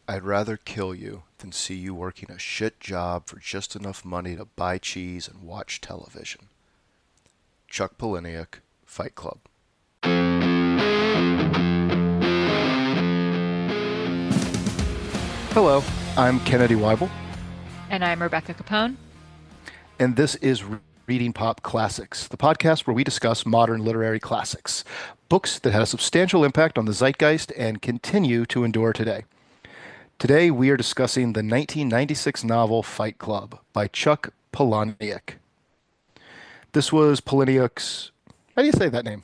I'd rather kill you than see you working a shit job for just enough money to buy cheese and watch television. Chuck Palahniuk, Fight Club. Hello, I'm Kennedy Weibel, And I'm Rebecca Capone. and this is Reading Pop Classics, the podcast where we discuss modern literary classics, books that had a substantial impact on the zeitgeist and continue to endure today. Today we are discussing the 1996 novel Fight Club by Chuck Palahniuk. This was Palahniuk's, how do you say that name?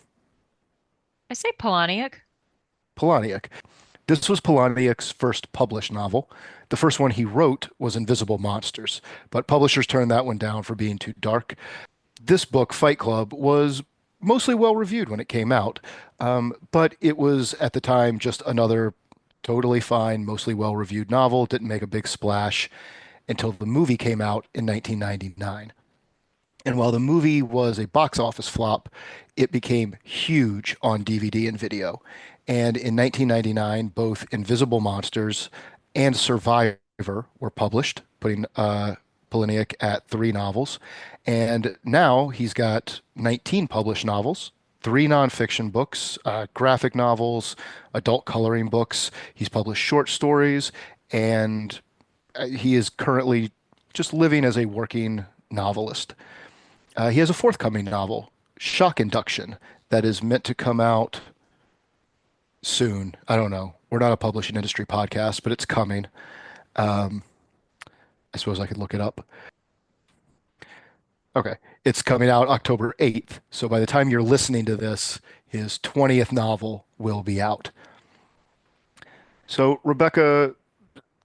I say Poloniac. Palahniuk. This was Palahniuk's first published novel. The first one he wrote was Invisible Monsters, but publishers turned that one down for being too dark. This book, Fight Club, was mostly well reviewed when it came out, but it was at the time just another totally fine, mostly well reviewed novel. Didn't make a big splash until the movie came out in 1999. And while the movie was a box office flop, it became huge on DVD and video. And in 1999, both Invisible Monsters and Survivor were published, putting Palahniuk at three novels. And now he's got 19 published novels, three nonfiction books, graphic novels, adult coloring books. He's published short stories, and he is currently just living as a working novelist. He has a forthcoming novel, Shock Induction, that is meant to come out soon. I don't know. We're not a publishing industry podcast, but it's coming. Um, I suppose I could look it up. Okay. It's coming out October 8th. So by the time you're listening to this, his 20th novel will be out. So, Rebecca,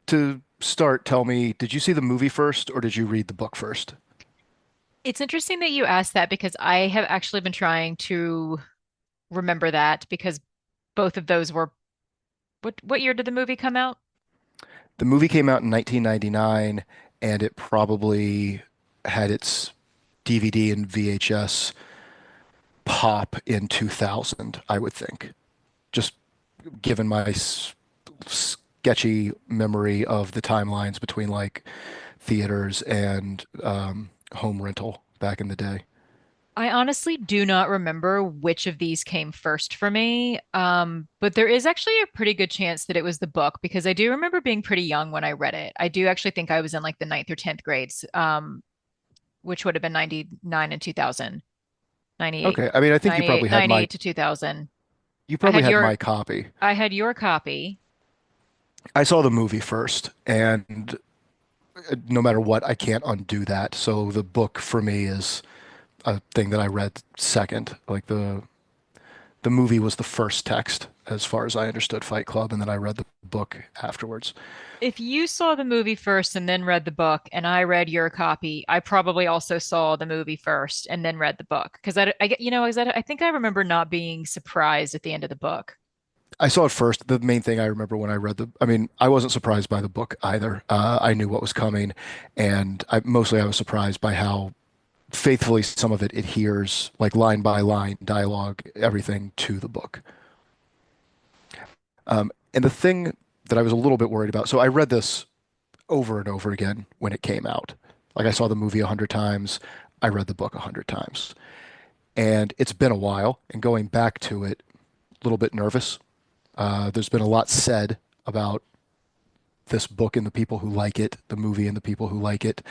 to start, tell me, did you see the movie first or did you read the book first? It's interesting that you asked that because I have actually been trying to remember that because both of those were what year did the movie come out? The movie came out in 1999, and it probably had its DVD and VHS pop in 2000, I would think. Just given my sketchy memory of the timelines between like theaters and home rental back in the day. I honestly do not remember which of these came first for me. But there is actually a pretty good chance that it was the book because I do remember being pretty young when I read it. I do actually think I was in like the ninth or 10th grades, which would have been 99 and 2000, 98, Okay, I mean, I think 98, 98 to 2000. you I probably had had your my copy. I had your copy. I saw the movie first, and no matter what, I can't undo that. So the book for me is a thing that I read second. Like the movie was the first text as far as I understood Fight Club, and then I read the book afterwards. If you saw the movie first and then read the book, and I read your copy, I probably also saw the movie first and then read the book. Because I get, I think I remember not being surprised at the end of the book. I saw it first. The main thing I remember when I read I mean, I wasn't surprised by the book either. I knew what was coming, and I was surprised by how faithfully some of it adheres, like line by line, dialogue, everything to the book. And the thing that I was a little bit worried about, so I read this over and over again when it came out. Like I saw the movie 100 times, I read the book 100 times. And it's been a while, and going back to it, a little bit nervous. There's been a lot said about this book and the people who like it, the movie and the people who like it.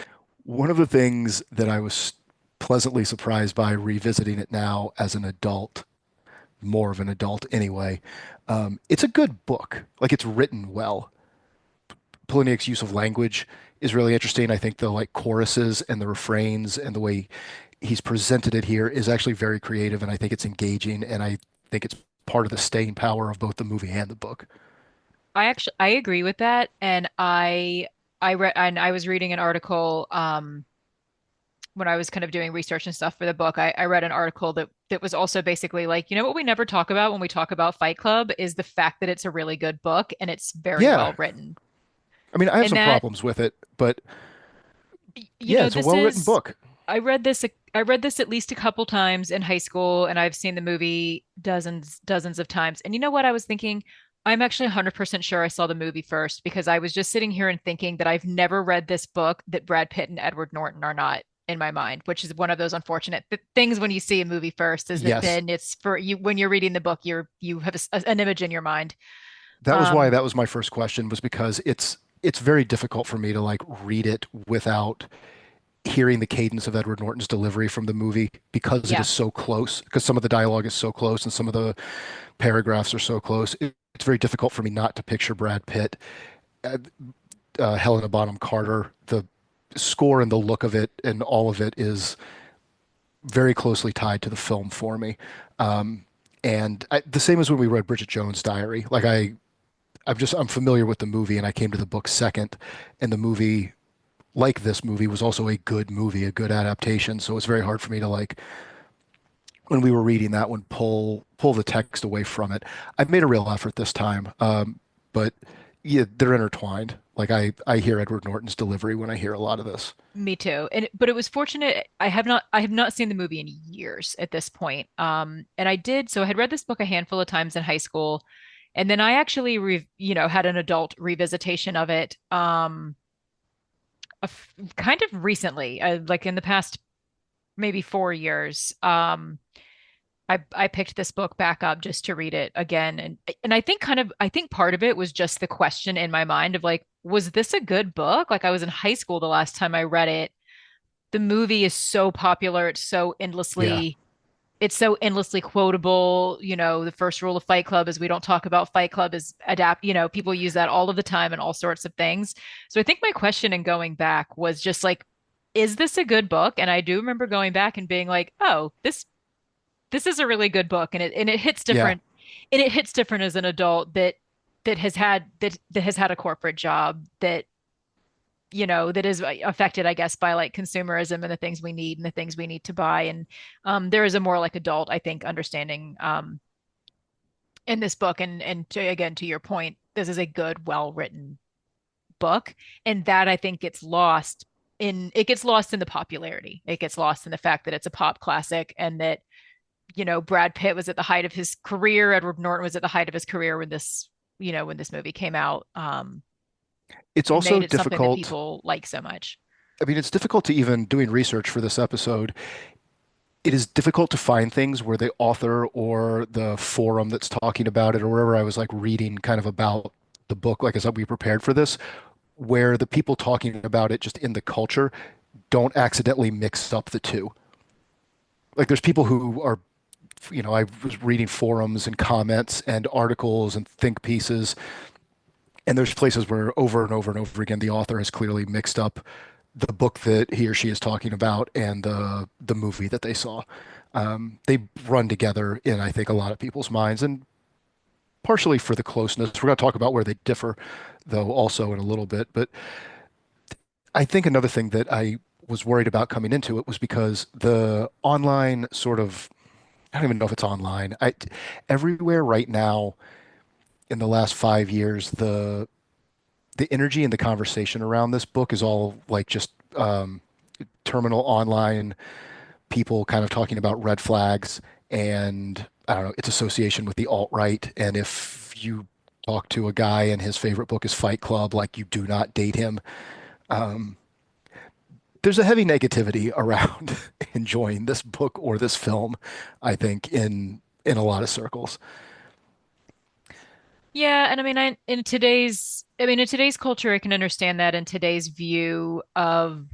One of the things that I was pleasantly surprised by revisiting it now as an adult, more of an adult anyway, it's a good book. Like it's written well. Poliniak's use of language is really interesting. I think the like choruses and the refrains and the way he's presented it here is actually very creative, and I think it's engaging, and I think it's part of the staying power of both the movie and the book. I agree with that, and I read and I was reading an article when I was kind of doing research and stuff for the book. I read an article that was also basically like, what we never talk about when we talk about Fight Club is the fact that it's a really good book and it's very Yeah, well written. I mean, I have And some that, problems with it, but yeah, it's a this well-written is book. I read this at least a couple times in high school, and I've seen the movie dozens of times. And you know what I was thinking? I'm actually 100% sure I saw the movie first because I was just sitting here and thinking that I've never read this book that Brad Pitt and Edward Norton are not in my mind, which is one of those unfortunate things when you see a movie first, is that Yes, then it's for you when you're reading the book, you have an image in your mind. that was why Um, that was my first question, was because it's very difficult for me to like read it without hearing the cadence of Edward Norton's delivery from the movie because it yeah, is so close, because some of the dialogue is so close and some of the paragraphs are so close. It's very difficult for me not to picture Brad Pitt, uh, Helena Bonham Carter. The score and the look of it and all of it is very closely tied to the film for me. The same as when we read Bridget Jones' Diary. I'm familiar with the movie and I came to the book second, and the movie, like this movie, was also a good movie, a good adaptation. So it's very hard for me to like, when we were reading that one, pull the text away from it. I've made a real effort this time, but yeah, they're intertwined. Like I hear Edward Norton's delivery when I hear a lot of this. me too. But it was fortunate. I have not seen the movie in years at this point. And I had read this book a handful of times in high school, and then I actually had an adult revisitation of it. Kind of recently, like in the past maybe 4 years. I picked this book back up just to read it again, and I think part of it was just the question in my mind of like, was this a good book? Like I was in high school the last time I read it. The movie is so popular, Yeah, it's so endlessly quotable. The first rule of Fight Club is we don't talk about Fight Club as adapt, people use that all of the time and all sorts of things. So I think my question in going back was just like, is this a good book? And I do remember going back and being like, oh, this is a really good book, and it hits yeah, different, as an adult that has had a corporate job that is affected, I guess, by like consumerism and the things we need and the things we need to buy. And there is a more like adult, I think, understanding in this book. And again, to your point, this is a good, well written book, and that I think gets lost in the popularity. It gets lost in the fact that it's a pop classic, and that Brad Pitt was at the height of his career. Edward Norton was at the height of his career when this movie came out, it's and also made it something that difficult. people like so much. I mean, it's difficult to even doing research for this episode. It is difficult to find things where the author or the forum that's talking about it or wherever I was like reading kind of about the book, like as we prepared for this, where the people talking about it just in the culture don't accidentally mix up the two. Like there's people who are, I was reading forums and comments and articles and think pieces, and there's places where over and over and over again the author has clearly mixed up the book that he or she is talking about and the movie that they saw. They run together in, I think, a lot of people's minds, and partially for the closeness. We're going to talk about where they differ, though, also in a little bit. But I think another thing that I was worried about coming into it was because the online sort of, I don't even know if it's online. Everywhere right now in the last 5 years, the energy and the conversation around this book is all like just terminal online people kind of talking about red flags and I don't know, its association with the alt-right. And if you talk to a guy and his favorite book is Fight Club, like you do not date him. Um, there's a heavy negativity around enjoying this book or this film, I think, in a lot of circles. Yeah, and I mean, in today's culture, I can understand that in today's view of,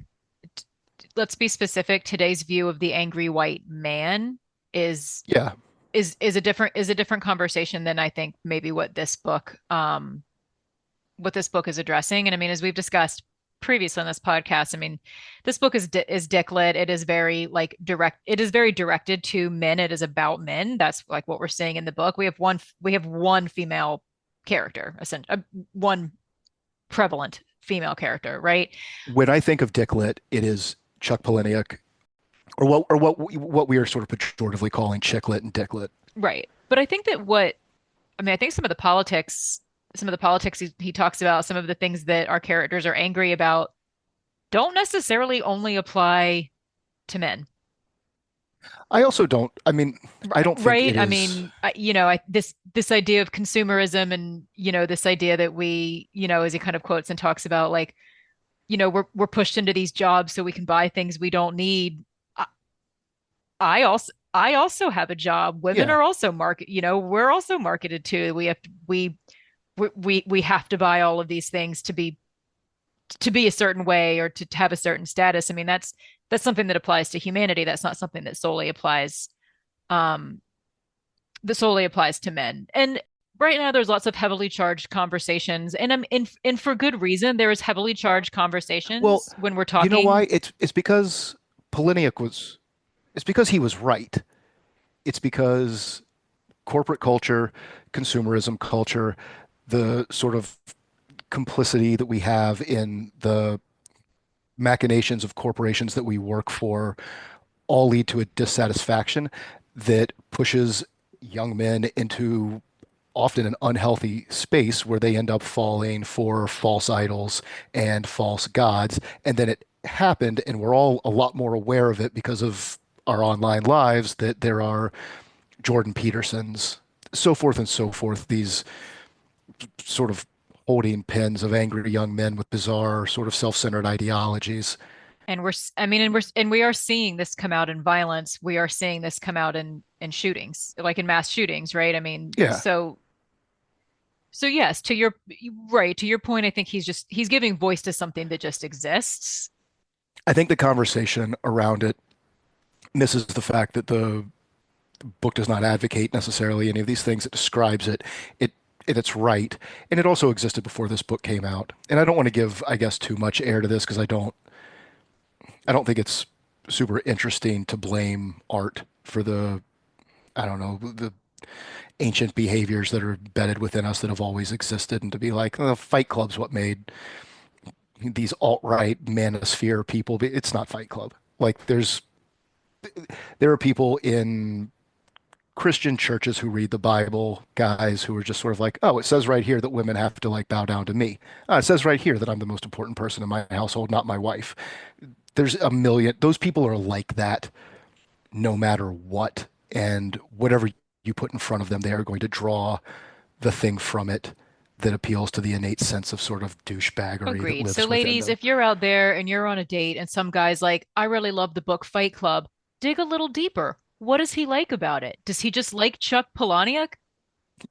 let's be specific, today's view of the angry white man is Yeah. is a different conversation than I think maybe what this book is addressing. And I mean, as we've discussed previously on this podcast, I mean, this book is dick lit. It is very like direct. It is very directed to men. It is about men. That's like what we're seeing in the book. We have one female character, essentially, one prevalent female character, right? When I think of Dick Lit, it is Chuck Palahniuk, or what we are sort of pejoratively calling chick lit and dick lit. Right. But I think that I think some of the politics he talks about, some of the things that our characters are angry about, don't necessarily only apply to men. I also don't, I mean, I don't think Right? it I is, mean, this idea of consumerism and, this idea that we, as he kind of quotes and talks about, like, we're pushed into these jobs so we can buy things we don't need. I, I also have a job. Women yeah. are also we're also marketed to. We have to buy all of these things to be a certain way or to have a certain status. I mean, that's something that applies to humanity. That's not something um that solely applies to men. And right now there's lots of heavily charged conversations, and I'm in for good reason. There is heavily charged Well, conversations when we're you know why? talking. It's because Poliniak was, it's because he was right. It's because corporate culture, consumerism culture, the sort of complicity that we have in the machinations of corporations that we work for all lead to a dissatisfaction that pushes young men into often an unhealthy space where they end up falling for false idols and false gods. And then it happened, and we're all a lot more aware of it because of our online lives, that there are Jordan Petersons, so forth and so forth, these sort of holding pens of angry young men with bizarre, sort of self-centered ideologies. And I mean, and we are seeing this come out in violence. We are seeing this come out in shootings, like in mass shootings, right? I mean, Yeah, so yes, to your point, I think he's giving voice to something that just exists. I think the conversation around it misses the fact that the book does not advocate necessarily any of these things. It describes it. It it's right, and it also existed before this book came out. And I don't want to give, I guess, too much air to this because I don't think it's super interesting to blame art for the, I don't know, the ancient behaviors that are embedded within us that have always existed, and to be like, oh, Fight Club's what made these alt-right manosphere people. It's not Fight Club. Like there are people in Christian churches who read the Bible, guys who are just sort of like, oh, it says right here that women have to like bow down to me. It says right here that I'm the most important person in my household, not my wife. There's a million. Those people are like that no matter what. And whatever you put in front of them, they are going to draw the thing from it that appeals to the innate sense of sort of douchebaggery that Agreed. So, lives within ladies, them. if you're out there and you're on a date and some guy's like, I really love the book Fight Club, dig a little deeper. What does he like about it? Does he just like Chuck Palahniuk?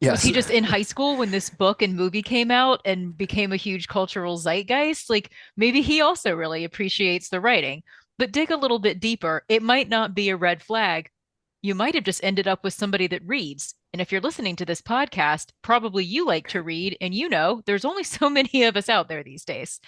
Was he Yes. just in high school when this book and movie came out and became a huge cultural zeitgeist? Like maybe he also really appreciates the writing, but dig a little bit deeper. It might not be a red flag. You might have just ended up with somebody that reads. And if you're listening to this podcast, probably you like to read, and there's only so many of us out there these days.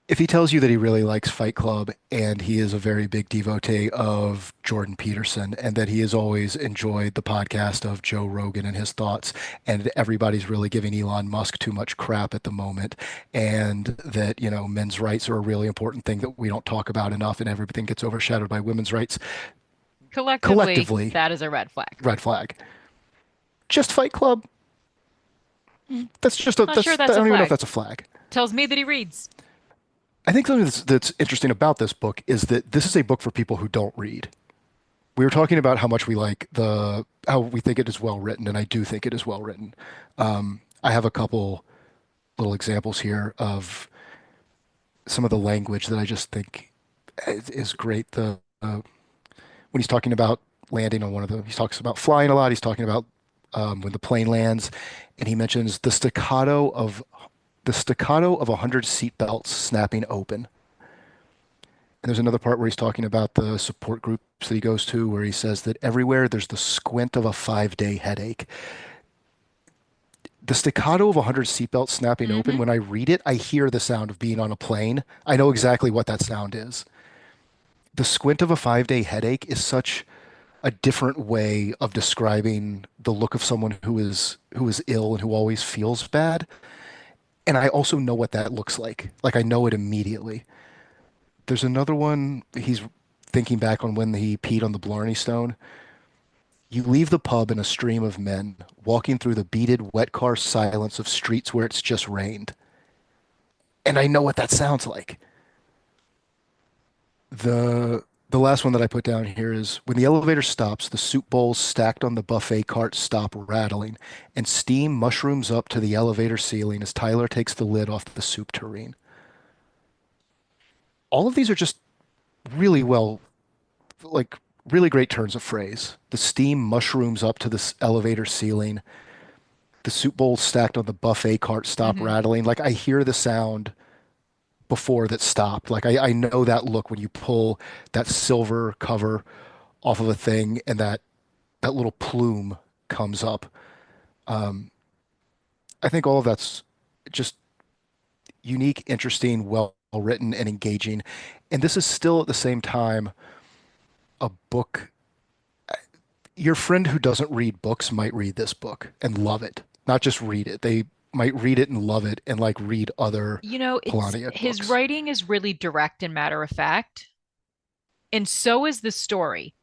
If he tells you that he really likes Fight Club and he is a very big devotee of Jordan Peterson and that he has always enjoyed the podcast of Joe Rogan and his thoughts, and everybody's really giving Elon Musk too much crap at the moment, and that, men's rights are a really important thing that we don't talk about enough and everything gets overshadowed by women's rights, Collectively, collectively, that is a red flag. red flag. Just Fight Club, that's just a, Not sure I that's a don't even know if flag. that's a flag. Tells me that he reads. I think something that's interesting about this book is that this is a book for people who don't read. We were talking about how much we like how we think it is well written, and I do think it is well written. I have a couple little examples here of some of the language that I just think is great. When he's talking about landing on he talks about flying a lot. He's talking about when the plane lands, and he mentions the staccato of 100 seat belts snapping open. And there's another part where he's talking about the support groups that he goes to, where he says that everywhere there's the squint of a 5-day headache. The staccato of 100 seatbelts snapping open, Hmm. when I read it, I hear the sound of being on a plane. I know exactly what that sound is. The squint of a 5-day headache is such a different way of describing the look of someone who is ill and who always feels bad. And I also know what that looks like. Like I know it immediately. There's another one. He's thinking back on when he peed on the Blarney Stone. You leave the pub in a stream of men, walking through the beaded, wet car silence of streets where it's just rained. And I know what that sounds like. The The last one that I put down here is when the elevator stops, the soup bowls stacked on the buffet cart stop rattling, and steam mushrooms up to the elevator ceiling as Tyler takes the lid off the soup tureen. All of these are just really well, like really great turns of phrase. The steam mushrooms up to this elevator ceiling, the soup bowl stacked on the buffet cart stop Hmm. rattling. Like I hear the sound before that stopped. Like I know that look when you pull that silver cover off of a thing and that little plume comes up. I think all of that's just unique, interesting, well written, and engaging. And this is still at the same time a book. Your friend who doesn't read books might read this book and love it. Not just read it. They might read it and love it and like read other You know, it's Polaniak his books. writing is really direct and matter of fact, and so is the story.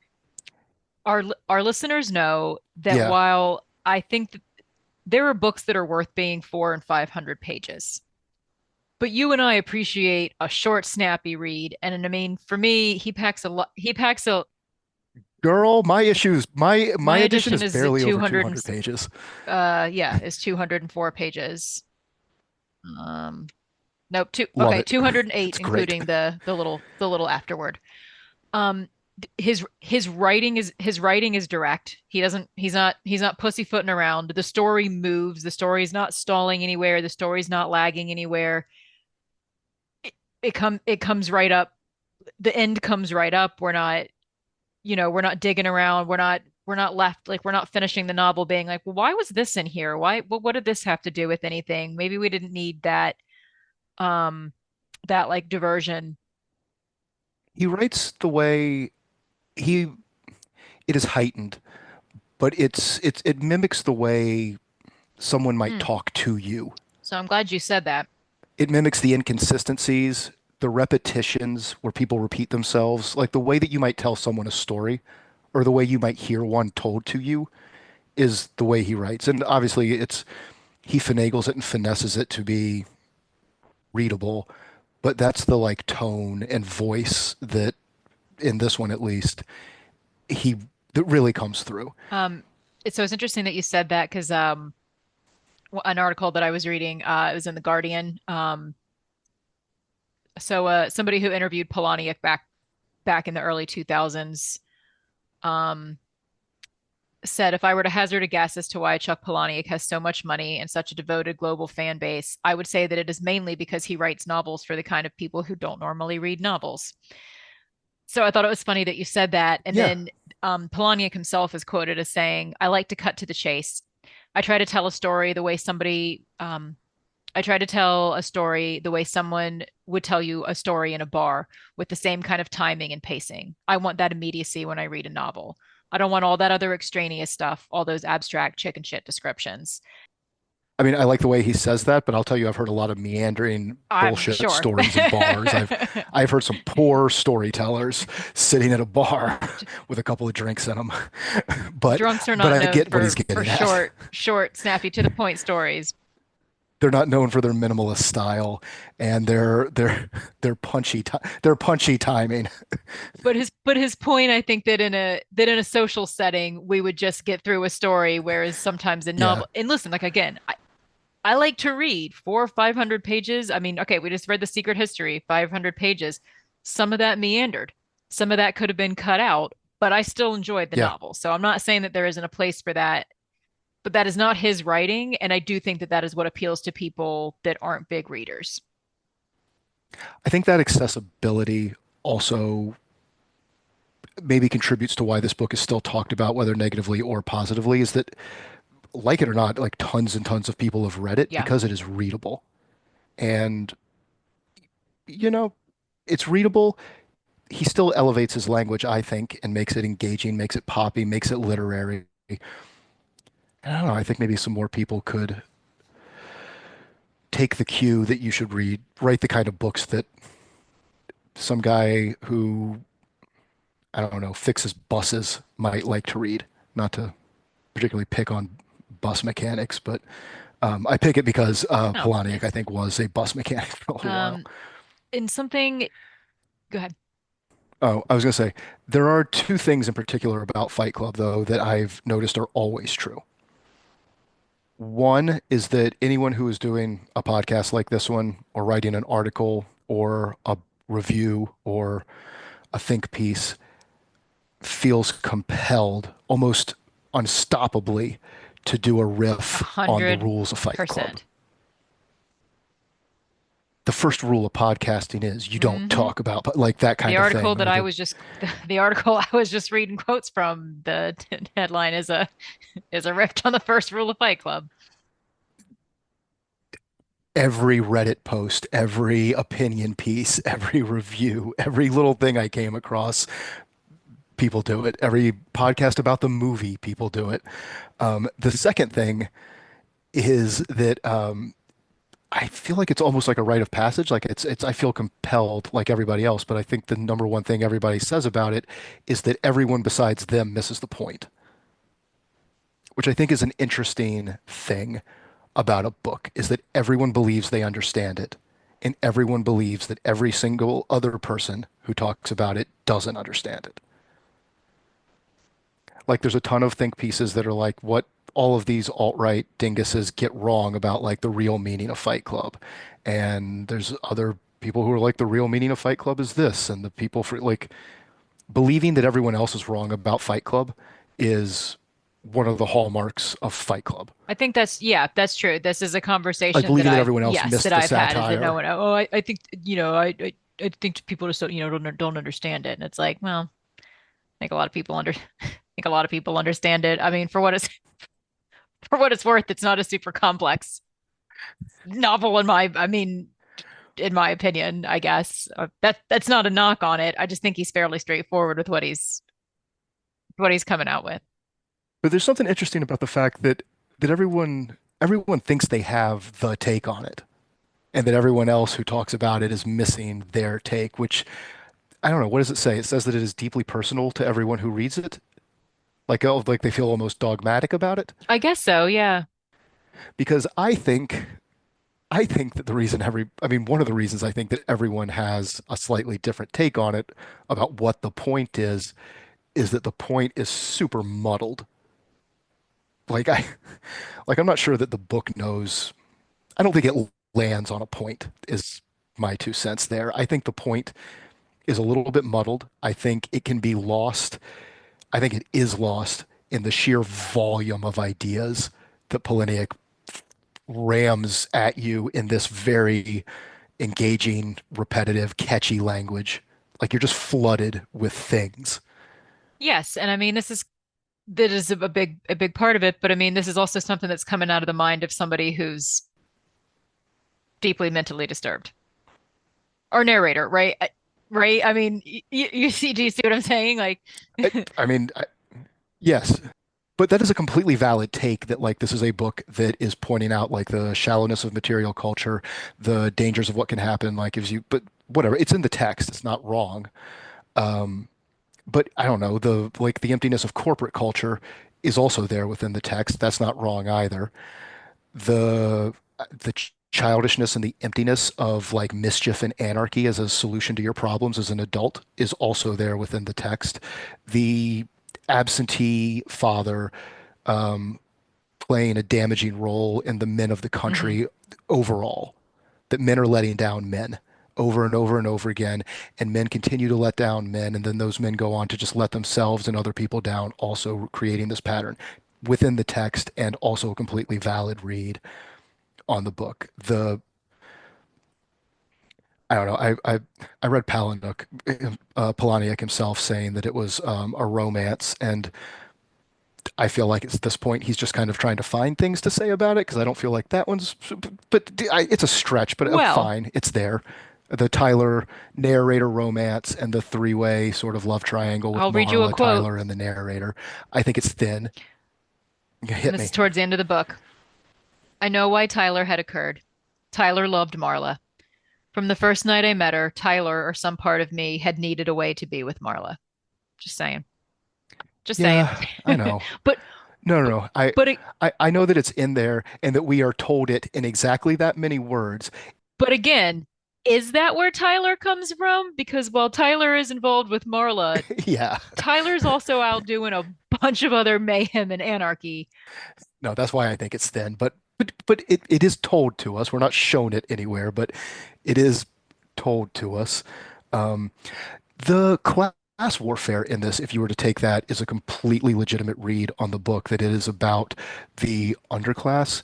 Our listeners know that Yeah. while I think that there are books that are worth being 400 and 500 pages, but you and I appreciate a short, snappy read. And I mean, for me, he packs a lot. He packs a Girl, my issues, my My edition edition is is barely over 200 200 pages. yeah, is 204 pages. Um, nope, Love okay, it. 208 It's great. including the little afterward. Um, his writing is direct. He's not pussyfooting around. The story moves. The story's not stalling anywhere. The story's not lagging anywhere. It comes right up. The end comes right up. We're not digging around. We're not left like we're not finishing the novel being like, well, why was this in here? What did this have to do with anything? Maybe we didn't need um that like diversion. He writes the way he it is heightened, but it mimics the way someone might Hmm. talk to you. So I'm glad you said that. It mimics the inconsistencies, the repetitions where people repeat themselves, like the way that you might tell someone a story or the way you might hear one told to you is the way he writes. And obviously it's he finagles it and finesses it to be readable, but that's the like tone and voice that in this one at least he that really comes through. Um, so it's interesting that you said that because an article that I was reading, it was in the Guardian. Somebody who interviewed Polaniak back in the early 2000s, um, said, if I were to hazard a guess as to why Chuck Palahniuk has so much money and such a devoted global fan base, I would say that it is mainly because he writes novels for the kind of people who don't normally read novels. So I thought it was funny that you said that. And Yeah. then Palahniuk himself is quoted as saying, I like to cut to the chase. I try to tell a story the way I try to tell a story the way someone would tell you a story in a bar with the same kind of timing and pacing. I want that immediacy when I read a novel. I don't want all that other extraneous stuff, all those abstract chicken shit descriptions. I mean, I like the way he says that, but I'll tell you, I've heard a lot of meandering I'm bullshit sure. stories in bars. I've heard some poor storytellers sitting at a bar with a couple of drinks in them. Drunks are But not I known get what he's for getting at. short, snappy to the point stories. They're not known for their minimalist style and their punchy timing. But his point, I think that in a social setting, we would just get through a story, whereas sometimes in Yeah. novel, and listen, like again, I like to read 400 or 500 pages. I mean, okay, we just read The Secret History, 500 pages. Some of that meandered. Some of that could have been cut out, but I still enjoyed the Yeah. novel. So I'm not saying that there isn't a place for that, but that is not his writing. And I do think that that is what appeals to people that aren't big readers. I think that accessibility also maybe contributes to why this book is still talked about, whether negatively or positively, is that, like it or not, like tons and tons of people have read it Yeah. because it is readable. And, you know, it's readable. He still elevates his language, I think, and makes it engaging, makes it poppy, makes it literary. And I don't know, I think maybe some more people could take the cue that you should write the kind of books that some guy who, I don't know, fixes buses might like to read. Not to particularly pick on bus mechanics, but I pick it because No. Polaniak, I think, was a bus mechanic for a little while. Um, in something, go ahead. Oh, I was going to say, there are two things in particular about Fight Club, though, that I've noticed are always true. One is that anyone who is doing a podcast like this one, or writing an article, or a review, or a think piece, feels compelled, almost unstoppably, to do a A riff on the hundred rules of Fight Club. percent. The first rule of podcasting is you don't Mm-hmm. talk about like that The kind of article thing, that or I the was just the article I was just reading quotes from, the headline is a riff on the first rule of Fight Club. every Reddit post, every opinion piece, every review, every little thing I came across, people do it. Every podcast about the movie, people do it. The second thing is that I feel like it's almost like a rite of passage. Like I feel compelled like everybody else, but I think the number one thing everybody says about it is that everyone besides them misses the point, which I think is an interesting thing about a book, is that everyone believes they understand it, and everyone believes that every single other person who talks about it doesn't understand it. Like there's a ton of think pieces that are like what all of these alt-right dinguses get wrong about like the real meaning of Fight Club. And there's other people who are like the real meaning of Fight Club is this, and the people for like believing that everyone else is wrong about Fight Club is one of the hallmarks of Fight Club. I think that's, yeah, that's true. This is a Like conversation that believing that I've, everyone else yes, that missed the I've had, is that no satire. one, oh, I think, I think people just don't, don't understand it. And it's like, well, I think a lot of people I think a lot of people understand it. I mean, for what it's worth, it's not a super complex novel I mean, in my opinion, I guess. That's not a knock on it. I just think he's fairly straightforward with what he's coming out with. But there's something interesting about the fact that everyone thinks they have the take on it, and that everyone else who talks about it is missing their take, which I don't know. What does it say? It says that it is deeply personal to everyone who reads it. Like, oh, like they feel almost dogmatic about it. I guess so, yeah. Because I think that I mean, one of the reasons I think that everyone has a slightly different take on it about what the point is that the point is super muddled. Like I, like I'm not sure that the book knows. I don't think it lands on a point, is my 2 cents there. I think the point is a little bit muddled. I think it can be lost. I think it is lost in the sheer volume of ideas that Poliniak rams at you in this very engaging, repetitive, catchy language. Like you're just flooded with things. Yes, and I mean, that is a big part of it, but I mean, this is also something that's coming out of the mind of somebody who's deeply mentally disturbed. Or narrator, right? Right? I mean, you see, do you see what I'm saying? Like, I mean, yes, but that is a completely valid take that like this is a book that is pointing out like the shallowness of material culture, the dangers of what can happen, like gives you, but whatever, it's in the text, it's not wrong. But I don't know, the like the emptiness of corporate culture is also there within the text. That's not wrong either. The childishness and the emptiness of like mischief and anarchy as a solution to your problems as an adult is also there within the text. The absentee father playing a damaging role in the men of the mhm. country overall, that men are letting down men over and over and over again, and men continue to let down men, and then those men go on to just let themselves and other people down, also creating this pattern within the text, and also a completely valid read on the book. The I don't know. I read Palahniuk himself saying that it was a romance, and I feel like at this point he's just kind of trying to find things to say about it because I don't feel like that one's. But it's a stretch, but Well, fine. It's there. The Tyler narrator romance and the three-way sort of love triangle with I'll read you a Marla, quote, Tyler, and the narrator. I think it's thin. and Hit this is me. towards the end of the book. I know why Tyler had occurred. Tyler loved Marla. From the first night I met her, Tyler or some part of me had needed a way to be with Marla. Just saying. Just saying. Yeah, I know. But No, no, but no. but it, I know that it's in there and that we are told it in exactly that many words. but again. Is that where Tyler comes from? Because while Tyler is involved with Marla, Yeah. Tyler's also out doing a bunch of other mayhem and anarchy. No, that's why I think it's thin. But it is told to us. We're not shown it anywhere, but it is told to us. Um, the class warfare in this, if you were to take that, is a completely legitimate read on the book, that it is about the underclass,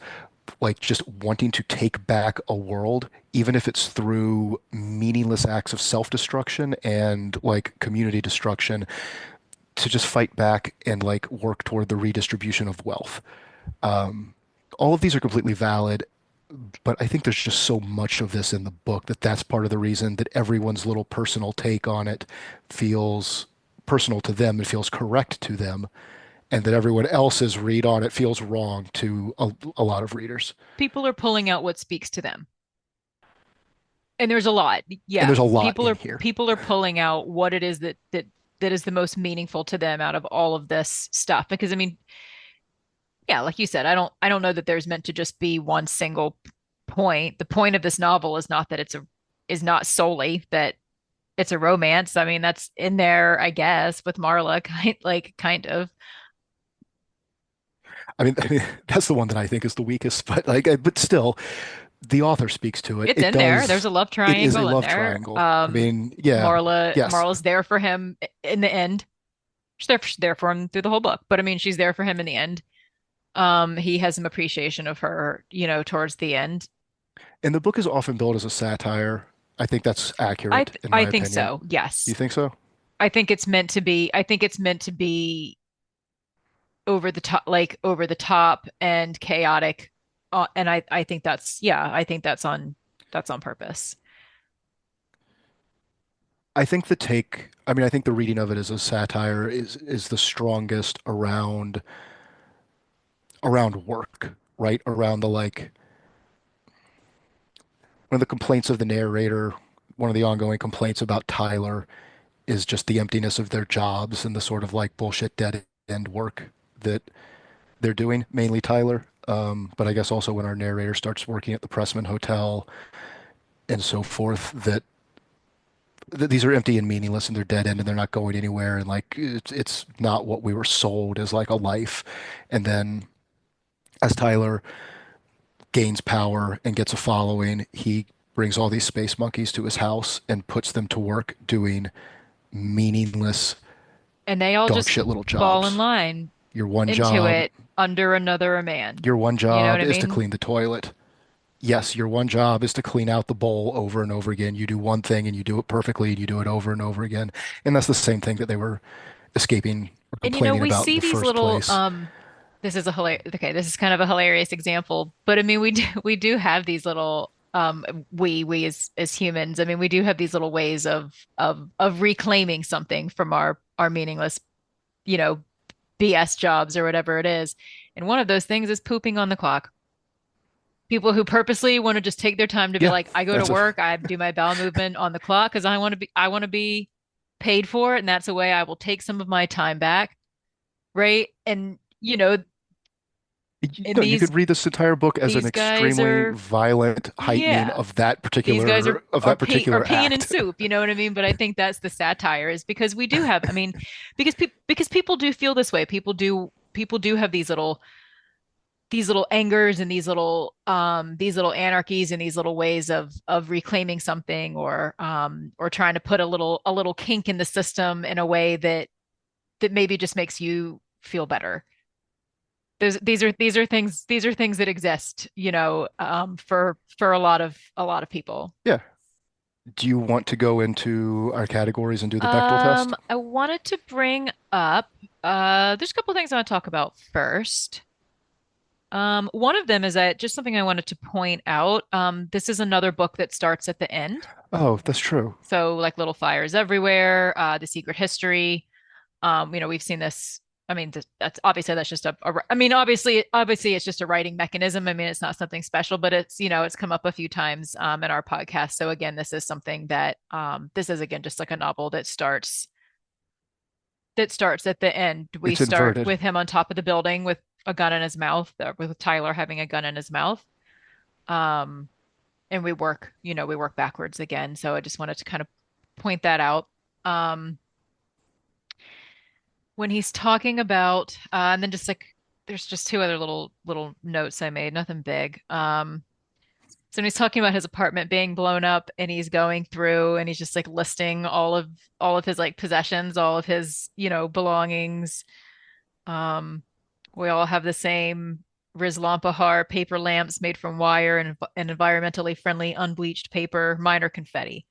like just wanting to take back a world, even if it's through meaningless acts of self-destruction and like community destruction, to just fight back and like work toward the redistribution of wealth. All of these are completely valid, but I think there's just so much of this in the book that that's part of the reason that everyone's little personal take on it feels personal to them and feels correct to them, and that everyone else's read on it feels wrong to a lot of readers. People are pulling out what speaks to them. And there's a lot. And Yeah. there's a lot People in are here. people are pulling out what it is that is the most meaningful to them out of all of this stuff. Because I mean, yeah, like you said, I don't know that there's meant to just be one single point. The point of this novel is not that it's a is not solely that it's a romance. I mean, that's in there, I guess, with Marla, kind of. I mean, that's the one that I think is the weakest, but but still, the author speaks to it. It's in there. There's a love It is a triangle in love there. triangle. I mean, yeah, yes. Marla's there for him in the end. She's there for him through the whole book, but I mean, she's there for him in the end. He has some appreciation of her, towards the end. And the book is often billed as a satire. I think that's accurate in my I think opinion. so. Yes. You think so? I think it's meant to be over the top and chaotic. And I think I think that's on purpose. I think the reading of it as a satire is the strongest around work, right? Around the like one of the complaints of the narrator, one of the ongoing complaints about Tyler is just the emptiness of their jobs and the sort of like bullshit dead end work that they're doing, mainly Tyler. But I guess also when our narrator starts working at the Pressman Hotel and so forth, that these are empty and meaningless and they're dead end and they're not going anywhere. And like it's not what we were sold as like a life. And then as Tyler gains power and gets a following, he brings all these space monkeys to his house and puts them to work doing meaningless And they all dog just shit little fall in jobs. line Your one into job, it under another man. your one You know what job I is to mean? clean the toilet. Yes, your one job is to clean out the bowl over and over again. You do one thing and you do it perfectly and you do it over and over again. And that's the same thing that they were escaping or And complaining we about in see the these first little place. this is a hilarious okay, this is kind of a hilarious example, but I mean we do have these little we as humans, I mean we do have these little ways of reclaiming something from our meaningless, you know, BS jobs or whatever it is. And one of those things is pooping on the clock. People who purposely want to just take their time to be Yeah, like, I go to that's a work, I do my bowel movement on the clock because I want to be paid for it, and that's a way I will take some of my time back, right? And you and know, you could read this entire book as an these guys extremely are violent heightening yeah, of that these guys are particular peeing in act. soup, you know what I mean? But I think that's the satire is because we do have, I mean, because people do feel this way. People do have these little angers and these little anarchies and these little ways of reclaiming something or trying to put a little kink in the system in a way that maybe just makes you feel better. These are things that exist, for a lot of people. Yeah. Do you want to go into our categories and do the Bechtel test? I wanted to bring up there's a couple of things I want to talk about first. One of them is that just something I wanted to point out. This is another book that starts at the end. Oh, that's true. So like Little Fires Everywhere, The Secret History. We've seen this. I mean, that's obviously that's just I mean, obviously it's just a writing mechanism. I mean, it's not something special, but it's, it's come up a few times in our podcast. So again, this is something that this is again just like a novel that starts at the end. We It's start inverted. with him on top of the building with a gun in his mouth, with Tyler having a gun in his mouth. Um, and we work backwards again. So I just wanted to kind of point that out. Um, when he's talking about, and then just like there's just two other little notes I made, nothing big. So when he's talking about his apartment being blown up, and he's going through and he's just like listing all of his like possessions, all of his, belongings. Um, we all have the same Rizlampahar paper lamps made from wire and environmentally friendly unbleached paper, minor confetti.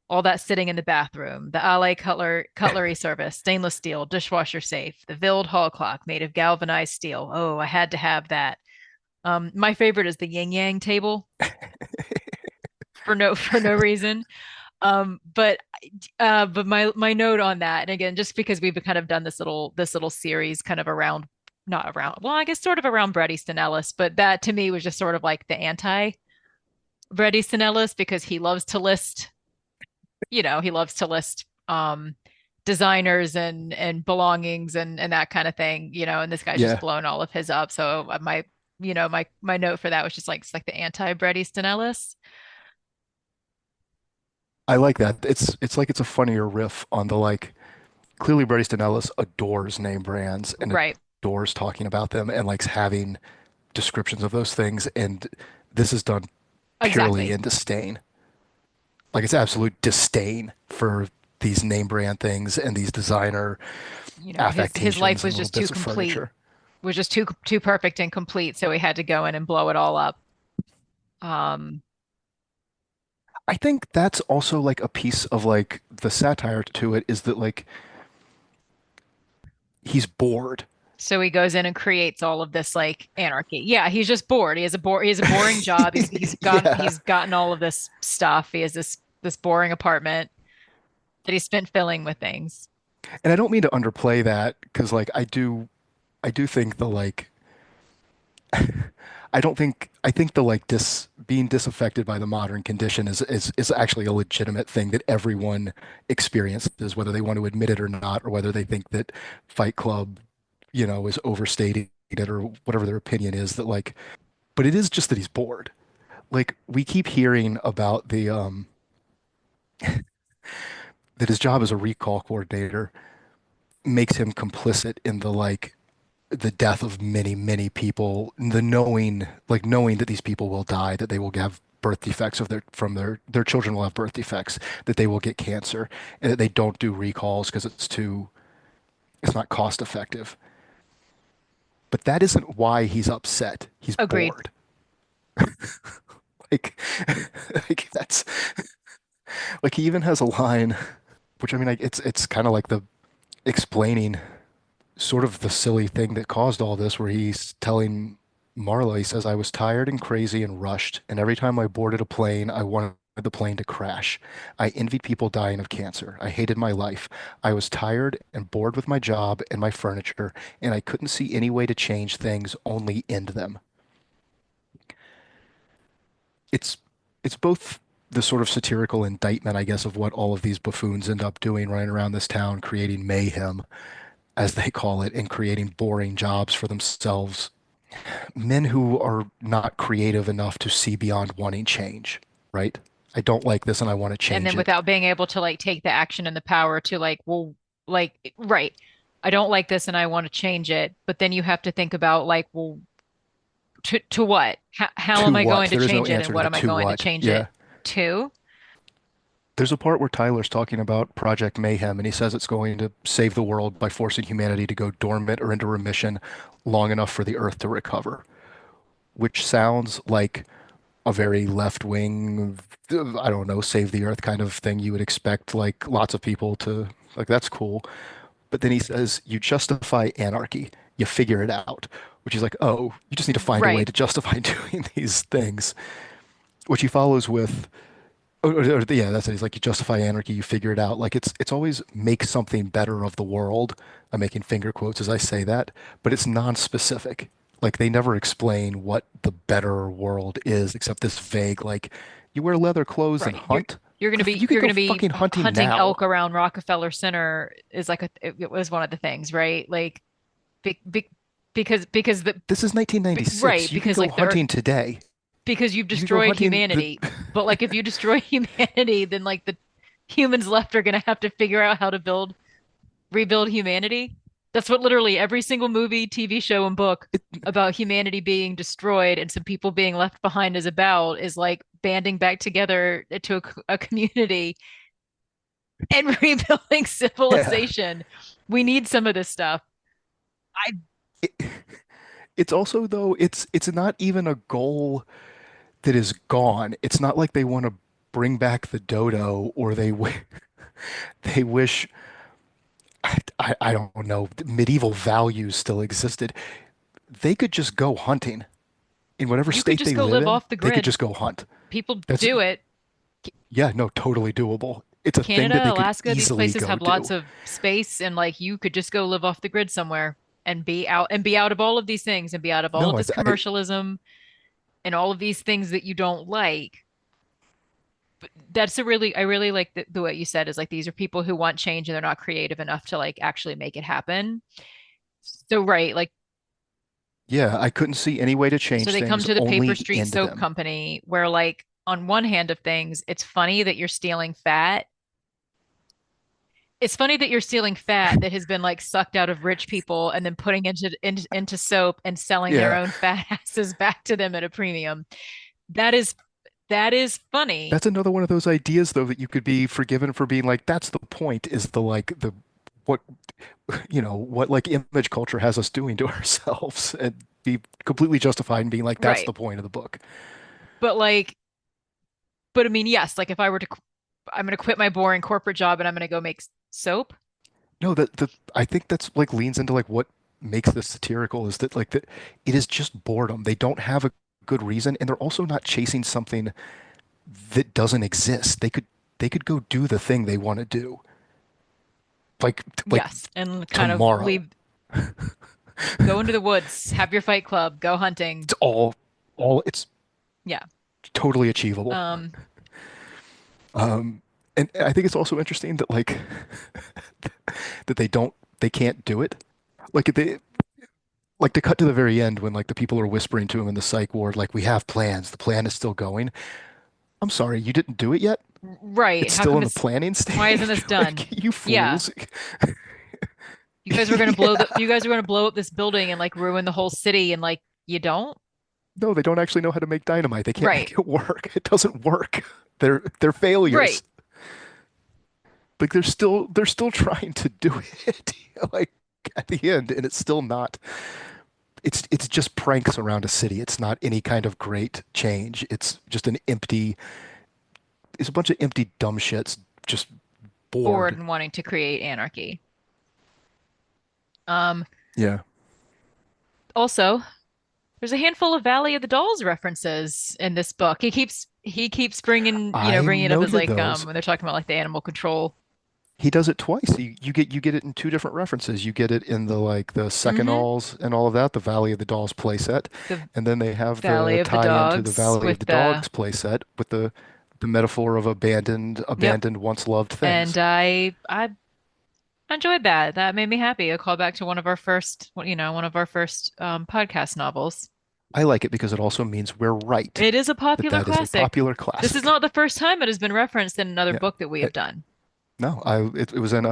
All that sitting in the bathroom. The Alley cutlery service, stainless steel, dishwasher safe, the Vild hall clock made of galvanized steel. Oh, I had to have that. My favorite is the yin yang table for no reason. But my note on that, and again, just because we've kind of done this little series kind of around, not around, well, I guess sort of around Bret Easton Ellis, but that to me was just sort of like the anti Bret Easton Ellis, because he loves to list designers and belongings and that kind of thing, and this guy's just Yeah, blown all of his up. So my note for that was just like it's like the anti Bret Easton Ellis. I like that. It's like it's a funnier riff on the like clearly Bret Easton Ellis adores name brands and Right. adores talking about them and likes having descriptions of those things, and this is done purely Exactly. in disdain. Like it's absolute disdain for these name brand things and these designer His life affectations and was little just too bits of complete, furniture. was just too perfect and complete, so he had to go in and blow it all up. Um, I think that's also like a piece of like the satire to it is that like he's bored. so he goes in and creates all of this like anarchy. Yeah, he's just bored. He has a boring job. Yeah. he's gotten all of this stuff. He has this boring apartment that he spent filling with things. And I don't mean to underplay that because like I do think the like I think the like being disaffected by the modern condition is actually a legitimate thing that everyone experiences, whether they want to admit it or not, or whether they think that Fight Club, is overstating it or whatever their opinion is that like, but it is just that he's bored. Like we keep hearing about the that his job as a recall coordinator makes him complicit in the like the death of many, many people, the knowing that these people will die, that they will have birth defects of their children will have birth defects, that they will get cancer, and that they don't do recalls because it's not cost effective. But that isn't why he's upset. He's Agreed. bored. Like, like that's like he even has a line, which I mean, like, it's kind of like the explaining sort of the silly thing that caused all this, where he's telling Marla, he says, I was tired and crazy and rushed, and every time I boarded a plane, I wanted the plane to crash. I envied people dying of cancer. I hated my life. I was tired and bored with my job and my furniture, and I couldn't see any way to change things, only end them. It's it's both the sort of satirical indictment, I guess, of what all of these buffoons end up doing running around this town, creating mayhem, as they call it, and creating boring jobs for themselves, men who are not creative enough to see beyond wanting change, right? I don't like this and I want to And change then it. without being able to like take the action and the power to like, well, like, right. I don't like this and I want to change it. But then you have to think about like, well, to what? How To am I what? going to There is no change it, and answer to what the am I to going to what. change it Yeah. to? There's a part where Tyler's talking about Project Mayhem, and he says it's going to save the world by forcing humanity to go dormant or into remission long enough for the Earth to recover, which sounds like a very left-wing, I don't know, save the Earth kind of thing you would expect, like lots of people to, like, that's cool. But then he says, you justify anarchy, you figure it out, which is like, oh, you just need to find a way Right. to justify doing these things, which he follows with, yeah, that's it. He's like, you justify anarchy, you figure it out. Like it's always make something better of the world. I'm making finger quotes as I say that, but it's non-specific. Like they never explain what the better world is, except this vague, like, you wear leather clothes and Right. hunt. You could You're go gonna be fucking hunting hunting now. elk around Rockefeller Center is like it was one of the things, right? Like be, be, because the This is 1996. right, You could because go like the Earth, hunting today. because you've You can go destroyed hunting the humanity. But like if you destroy humanity, then like the humans left are gonna have to figure out how to rebuild humanity. That's what literally every single movie, TV show, and book about humanity being destroyed and some people being left behind is about, is like banding back together to a community and rebuilding yeah. civilization. We need some of this stuff. I It, it's also though it's not even a goal that is gone. It's not like they want to bring back the dodo or they wish I don't know, medieval values still existed. They could just go hunting in whatever You could state just they go live live in. off the They could grid. just go hunt. People That's do it. yeah, no, totally doable. It's a thing that Canada, they could Alaska, these easily places go have lots do. of space and like you could just go live off the grid somewhere and be out of all of these things and be out of all of No, this commercialism and all of these things that you don't like. But that's a really, I really like the way you said is like these are people who want change and they're not creative enough to like actually make it happen. So right, like yeah, I couldn't see any way to so change they come things, to the Paper only Street end Soap them. Company where like on one hand of things, it's funny that you're stealing fat that has been like sucked out of rich people and then putting into soap and selling their Yeah, own fat asses back to them at a premium. That is that is funny. that's another one of those ideas though that you could be forgiven for being like, that's the point, is the like the what what like image culture has us doing to ourselves and be completely justified in being like, that's Right. the point of the book. But like but I mean, yes, like if I were to I'm going to quit my boring corporate job and I'm going to go make soap. No, that the I think that's like leans into like what makes this satirical is that like that it is just boredom. They don't have a good reason, and they're also not chasing something that doesn't exist. They could go do the thing they want to do, like Yes, and kind of tomorrow. leave go into the woods, have your fight club, go hunting. It's all it's Yeah. totally achievable. Um Um, and I think it's also interesting that like that they can't do it. Like they like to cut to the very end when like the people are whispering to him in the psych ward, like, we have plans. The plan is still going. I'm sorry, you didn't do it yet? right. It's How still come in the it's planning why isn't stage? this done? Like, you Yeah. fools. Yeah. You guys were going to blow up this building and like ruin the whole city and like you don't? No, they don't actually know how to make dynamite. They can't Right. make it work. It doesn't work. They're Right. failures. Like they're still trying to do it. Like at the end, and it's still not. It's just pranks around a city. It's not any kind of great change. It's just an empty. It's a bunch of empty dumb shits just Bored bored. and wanting to create anarchy. Um Yeah. Also, there's a handful of Valley of the Dolls references in this book. He keeps bringing, I bringing it up as noted like those. when they're talking about like the animal control. He does it twice. You get it in two different references. You get it in the like the second Hmm. alls and all of that, the Valley of the Dolls playset, The and then they have Valley the of the tie into the Dogs Valley of with the the Dogs playset with the metaphor of yep. abandoned once loved And things. I enjoyed that. That made me happy. A callback to one of our first, one of our first podcast novels. I like it because it also means we're right, It is a that popular that is a classic. popular This is classic. not the first time it has been referenced in another Yeah. book that we I, have done. no, it was in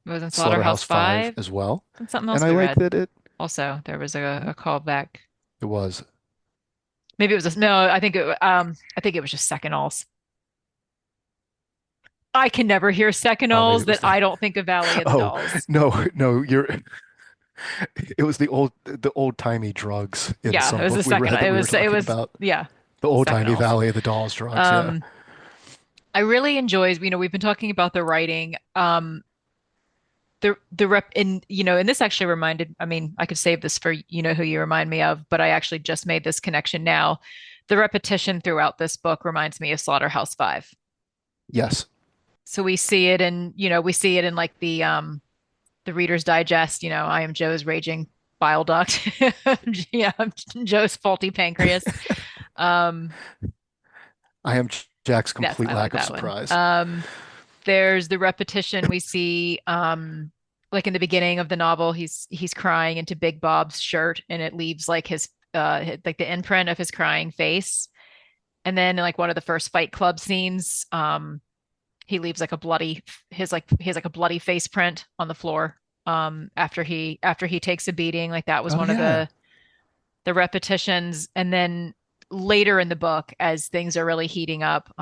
It was in Slaughterhouse Slaughterhouse 5 Five as well, and something and else I we like read. that Also, there was a callback. it was. Maybe it was a, no, I think it was just second alls. I can never hear second Oh, maybe alls it was that the. I don't think of Valley of the Oh Dolls. no, no, you're. It was the old timey drugs in Yeah, some it was the book we second. read that we were It talking was about. yeah, The old second timey alls. Valley of the Dolls drugs. Yeah. Um, I really enjoy, we've been talking about the writing. The rep in, and this actually reminded, I mean, I could save this for who you remind me of, but I actually just made this connection now. The repetition throughout this book reminds me of Slaughterhouse Five. Yes. So we see it in, we see it in like the Reader's Digest, I am Joe's raging bile duct. Yeah, Joe's faulty pancreas. Um, I am Jack's yes, complete I like lack of that one. surprise. There's the repetition we see, like in the beginning of the novel, he's crying into Big Bob's shirt, and it leaves like like the imprint of his crying face. And then in like one of the first Fight Club scenes, he leaves like a bloody he has like a bloody face print on the floor after he takes a beating. Like that was Oh one of yeah. the repetitions. And then later in the book, as things are really heating up,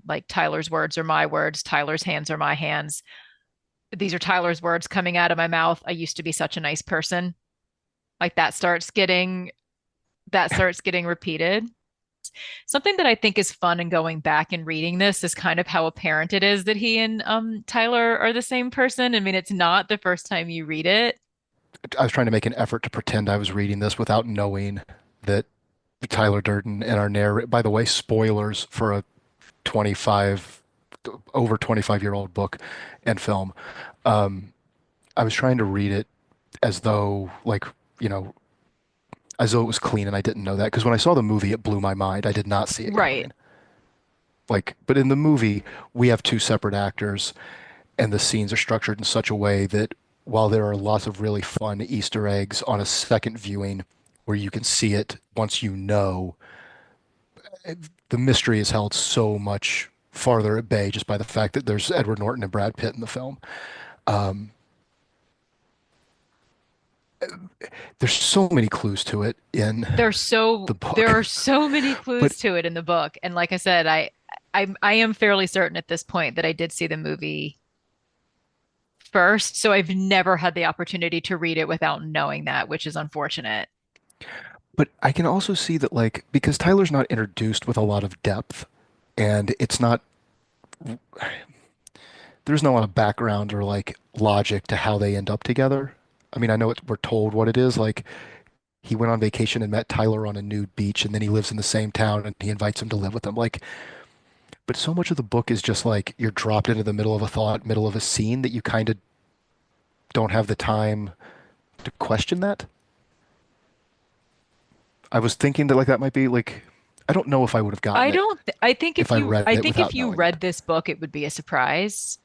like Tyler's words are my words, Tyler's hands are my hands. These are Tyler's words coming out of my mouth. I used to be such a nice person. Like that starts getting repeated. Something that I think is fun in going back and reading this is kind of how apparent it is that he and Tyler are the same person. I mean, it's not the first time you read it. I was trying to make an effort to pretend I was reading this without knowing that Tyler Durden and our narrator, by the way, spoilers for a 25, over 25-year-old book and film. Um, I was trying to read it as though, like, you know, as though it was clean, and I didn't know that because when I saw the movie, it blew my mind. I did not see it Right. coming. Like, but in the movie, we have two separate actors, and the scenes are structured in such a way that while there are lots of really fun Easter eggs on a second viewing where you can see it once you know, the mystery is held so much farther at bay just by the fact that there's Edward Norton and Brad Pitt in the film. Um, there's so many clues to it in the There book, are so many but clues to it in the book. And like I said, I am fairly certain at this point that I did see the movie first, so I've never had the opportunity to read it without knowing that, which is unfortunate. I can also see that like because Tyler's not introduced with a lot of depth, and it's not there's not a lot of background or like logic to how they end up together. I mean, I know we're told what it is. Like he went on vacation and met Tyler on a nude beach, and then he lives in the same town, and he invites him to live with him. Like, but so much of the book is just like you're dropped into the middle of a thought, middle of a scene that you kind of don't have the time to question that. I was thinking that like that might be like I don't know if I would have gotten it I think if I read I it think if without you knowing read that. this book, it would be a surprise.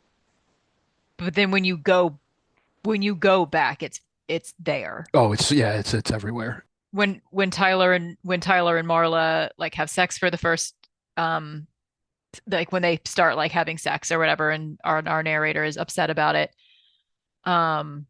But then when you go back, it's there. Oh, it's yeah, it's everywhere. When Tyler and Marla like have sex for the first um like when they start like having sex or whatever, and our narrator is upset about it. Um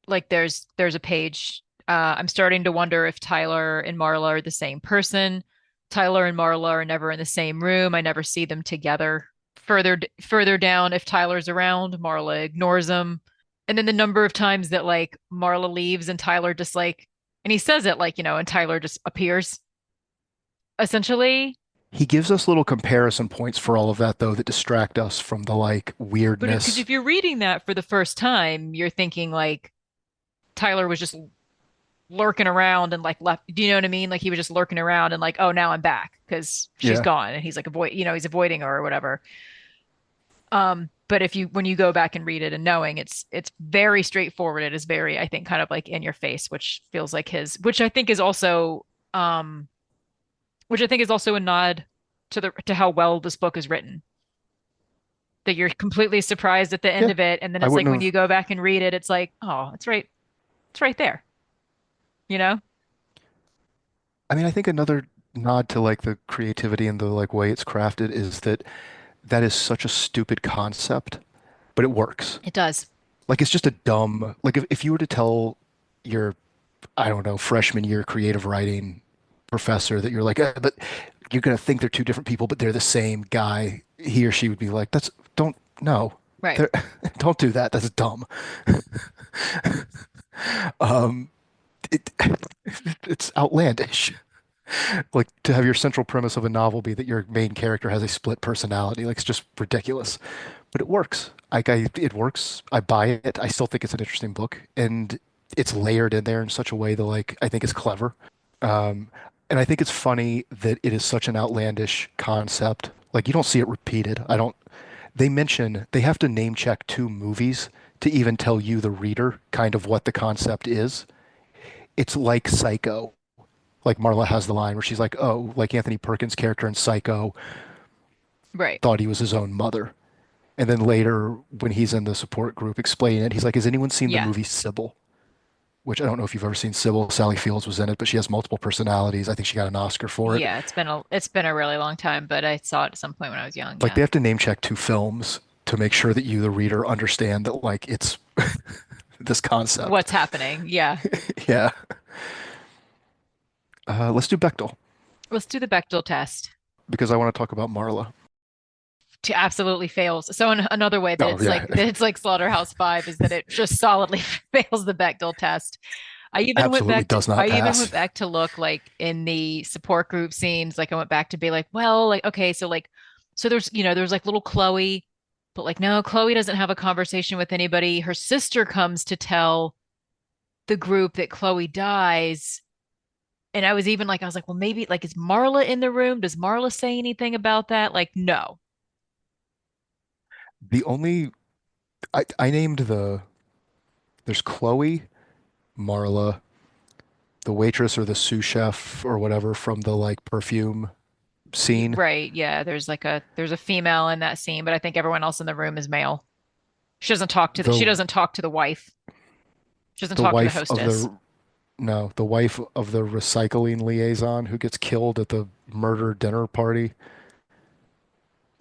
like there's a page. I'm starting to wonder if Tyler and Marla are the same person. Tyler and Marla are never in the same room. I never see them together. Further down, if Tyler's around, Marla ignores him. And then the number of times that like Marla leaves and Tyler just like, and he says it like, and Tyler just appears essentially. He gives us little comparison points for all of that though that distract us from the like But because weirdness. if you're reading that for the first time, you're thinking like Tyler was just lurking around and like left. Do you know what I mean? Like he was just lurking around and like, oh, now I'm back because she's Yeah. gone and he's like he's avoiding her or whatever. But if you when you go back and read it and knowing it's very straightforward, it is very, I think, kind of like in your face, which feels like um which I think is also a nod to how well this book is written. That you're completely surprised at the end Yeah. of it, and then I it's like wouldn't when you have go back and read it, it's like, oh, it's right there, you know? I mean, I think another nod to like the creativity and the like way it's crafted is that that is such a stupid concept, but it works. It does. Like it's just a dumb like if you were to tell your I don't know, freshman year creative writing professor that you're like, but you're gonna think they're two different people, but they're the same guy. He or she would be like, "That's don't no, Right. they're, don't do that. That's dumb." Um, it, it's outlandish. Like to have your central premise of a novel be that your main character has a split personality, like it's just ridiculous. But it works. It works. I buy it. I still think it's an interesting book, and it's layered in there in such a way that like I think is clever. Um, and I think it's funny that it is such an outlandish concept. Like you don't see it repeated. I don't. They have to name check two movies to even tell you, the reader, kind of what the concept is. It's like Psycho. Like Marla has the line where she's like, "Oh, like Anthony Perkins' character in Psycho Right. thought he was his own mother." And then later, when he's in the support group explaining it, he's like, "Has anyone seen the Yeah. movie Sybil?" which I don't know if you've ever seen. Sybil Sally Fields was in it, but she has multiple personalities. I think she got an Oscar for it. Yeah, it's been a really long time, but I saw it at some point when I was young. Like Yeah. they have to name check two films to make sure that you, the reader, understand that like it's this concept. What's happening? Yeah. Yeah. Let's do Bechdel Let's do the Bechdel test. because I want to talk about Marla. To absolutely fails. So another way Oh yeah, that it's like Slaughterhouse 5 is that it just solidly fails the Bechdel test. absolutely does not I even went pass. back to look like in the support group scenes, like I went back to be like, well, like okay, so like so there's like little Chloe, but like no, Chloe doesn't have a conversation with anybody. Her sister comes to tell the group that Chloe dies. And I was like, well, maybe like is Marla in the room? Does Marla say anything about that? Like, no. The only I named there's Chloe, Marla, the waitress or the sous chef or whatever from the like perfume scene. Right. Yeah. There's a female in that scene, but I think everyone else in the room is male. She The doesn't talk to the wife. She doesn't the talk to the wife of hostess. the no, the wife of the recycling liaison who gets killed at the murder dinner party.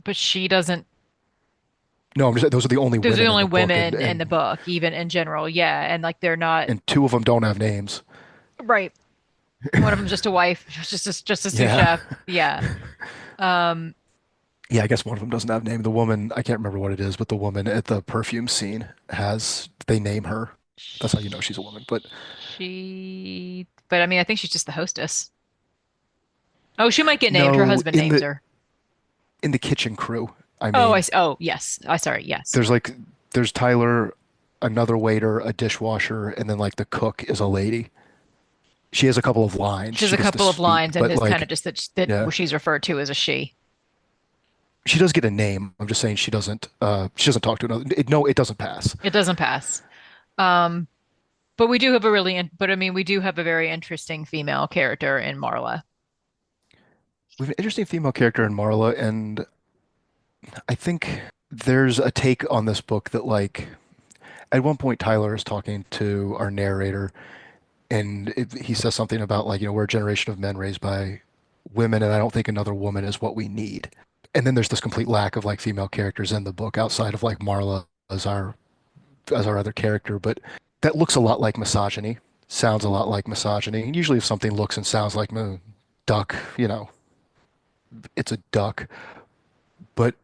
But she doesn't No, I'm just those are the only those are the women in only the book, women in the book, even in general. Yeah. And like they're not and two of them don't have names. right. One of them's just a wife, just a sous Yeah. chef. Yeah. Um, Yeah, I guess one of them doesn't have a name. The woman, I can't remember what it is, but the woman at the perfume scene they name her. That's how you know she's a woman. But but I mean, I think she's just the hostess. Oh, she might get named. Her no, husband names her. in the kitchen crew, I mean, Oh, yes. I sorry. Yes. there's like there's Tyler, another waiter, a dishwasher, and then like the cook is a lady. She has a couple of lines She has she a gets to couple of speak, lines, and but this kind like of that yeah, she's referred to as a she. she does get a name. I'm just saying she doesn't talk to another. No, it doesn't pass. It doesn't pass. Um, but we do have a but I mean, we do have a very interesting female character in Marla. We have an interesting female character in Marla, and I think there's a take on this book that like at one point Tyler is talking to our narrator and he says something about like, we're a generation of men raised by women and I don't think another woman is what we need. And then there's this complete lack of like female characters in the book outside of like Marla as our other character, but that looks a lot like misogyny, sounds a lot like misogyny. And usually if something looks and sounds like duck, it's a duck. But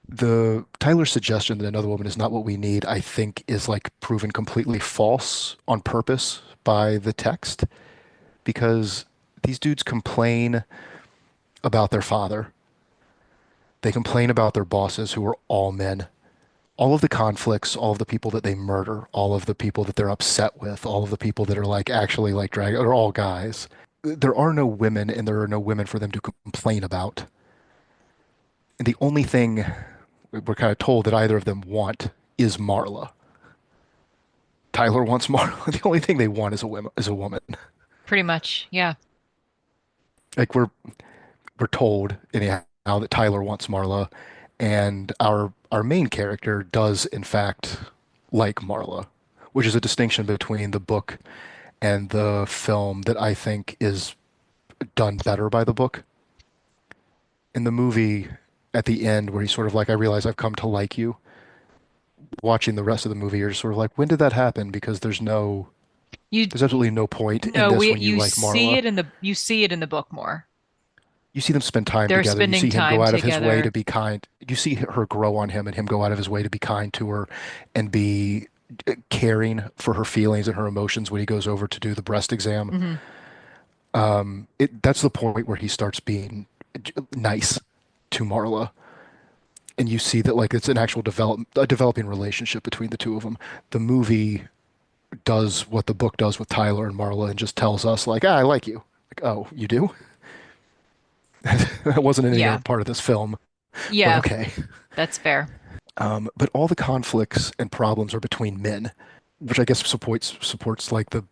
the Tyler's suggestion that another woman is not what we need, I think, is like proven completely false on purpose by the text because these dudes complain about their father. They complain about their bosses who are all men. All of the conflicts, all of the people that they murder, all of the people that they're upset with, all of the people that are like actually like drag are all guys. There are no women and there are no women for them to complain about. And the only thing we're kind of told that either of them want is Marla. Tyler wants Marla. The only thing they want is a woman. Pretty much. Yeah. Like we're told anyhow that Tyler wants Marla, and our main character does in fact like Marla, which is a distinction between the book and the film that I think is done better by the book. In the movie, at the end, where he's sort of like, I realize I've come to like you. Watching the rest of the movie, you're just sort of like, when did that happen? Because You there's absolutely no point in no, this we when you like Marla. you see it in the book more. You see them spend time They're together. You spending see him go time out of his way to together. be kind. You see her grow on him and him go out of his way to be kind to her and be caring for her feelings and her emotions when he goes over to do the breast exam. Hmm. That's the point where he starts being nice to Marla. And you see that like it's an actual a developing relationship between the two of them. The movie does what the book does with Tyler and Marla and just tells us like, I like you. Like, oh, you do? That wasn't in any other Yeah. part of this film, but Yeah, okay. that's fair. But all the conflicts and problems are between men, which I guess supports like the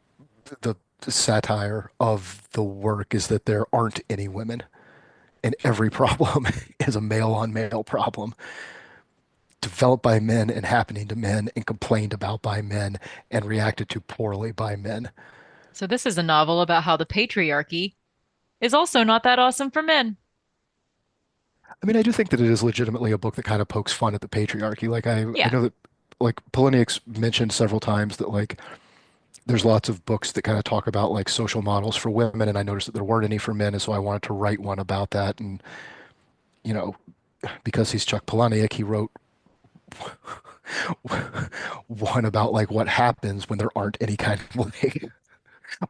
satire of the work is that there aren't any women, and every problem is a male on male problem developed by men and happening to men and complained about by men and reacted to poorly by men. So this is a novel about how the patriarchy is also not that awesome for men. I mean, I do think that it is legitimately a book that kind of pokes fun at the patriarchy. Like I Yeah. know that like Poliniak's mentioned several times that like there's lots of books that kind of talk about like social models for women, and I noticed that there weren't any for men, and so I wanted to write one about that. And you know, because he's Chuck Palahniuk, he wrote one about like what happens when there aren't any kind of like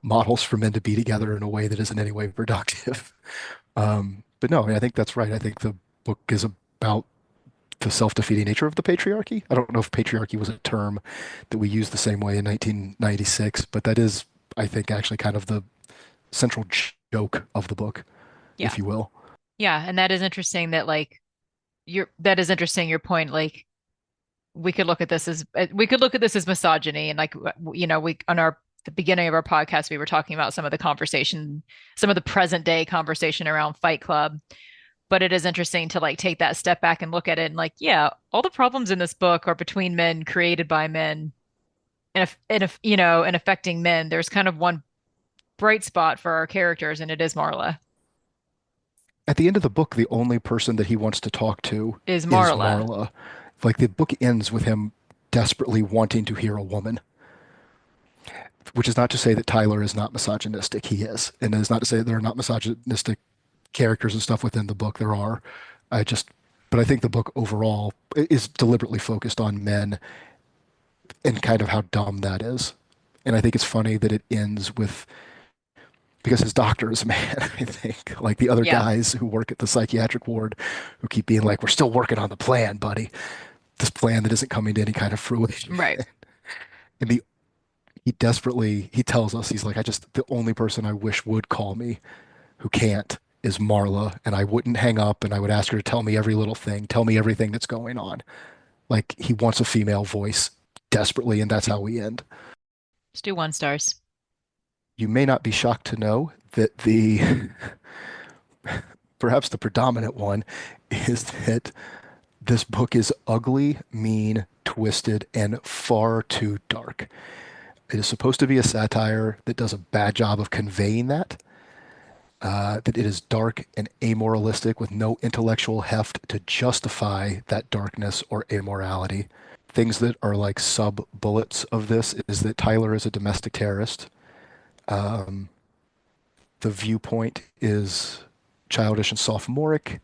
models for men to be together in a way that isn't in any way productive. But no, I mean, I think that's right. I think the book is about the self-defeating nature of the patriarchy. I don't know if patriarchy was a term that we used the same way in 1996, but that is, I think, actually kind of the central joke of the book, Yeah. if you will. Yeah, and that is interesting that like that is interesting your point like we could look at this as misogyny and like we on our the beginning of our podcast we were talking about some of the present day conversation around Fight Club, but it is interesting to like take that step back and look at it and like yeah, all the problems in this book are between men created by men and if and affecting men. There's kind of one bright spot for our characters and it is Marla. At the end of the book, the only person that he wants to talk to Is is Marla. Marla. Like the book ends with him desperately wanting to hear a woman, which is not to say that Tyler is not misogynistic. He is. And it is not to say that there are not misogynistic characters and stuff within the book. There are. I just, but I think the book overall is deliberately focused on men and kind of how dumb that is. And I think it's funny that it ends with, because his doctor is a man, I think, like the other Yeah, guys who work at the psychiatric ward who keep being like, we're still working on the plan, buddy. This plan that isn't coming to any kind of fruition. right. And he tells us, he's like, the only person I wish would call me who can't is Marla. And I wouldn't hang up and I would ask her to tell me every little thing, tell me everything that's going on. Like he wants a female voice desperately, and that's how we end. Let's do 1 stars. You may not be shocked to know that the perhaps the predominant one is that this book is ugly, mean, twisted, and far too dark. It is supposed to be a satire that does a bad job of conveying that, that it is dark and amoralistic with no intellectual heft to justify that darkness or amorality. Things that are like sub bullets of this is that Tyler is a domestic terrorist. Um, the viewpoint is childish and sophomoric,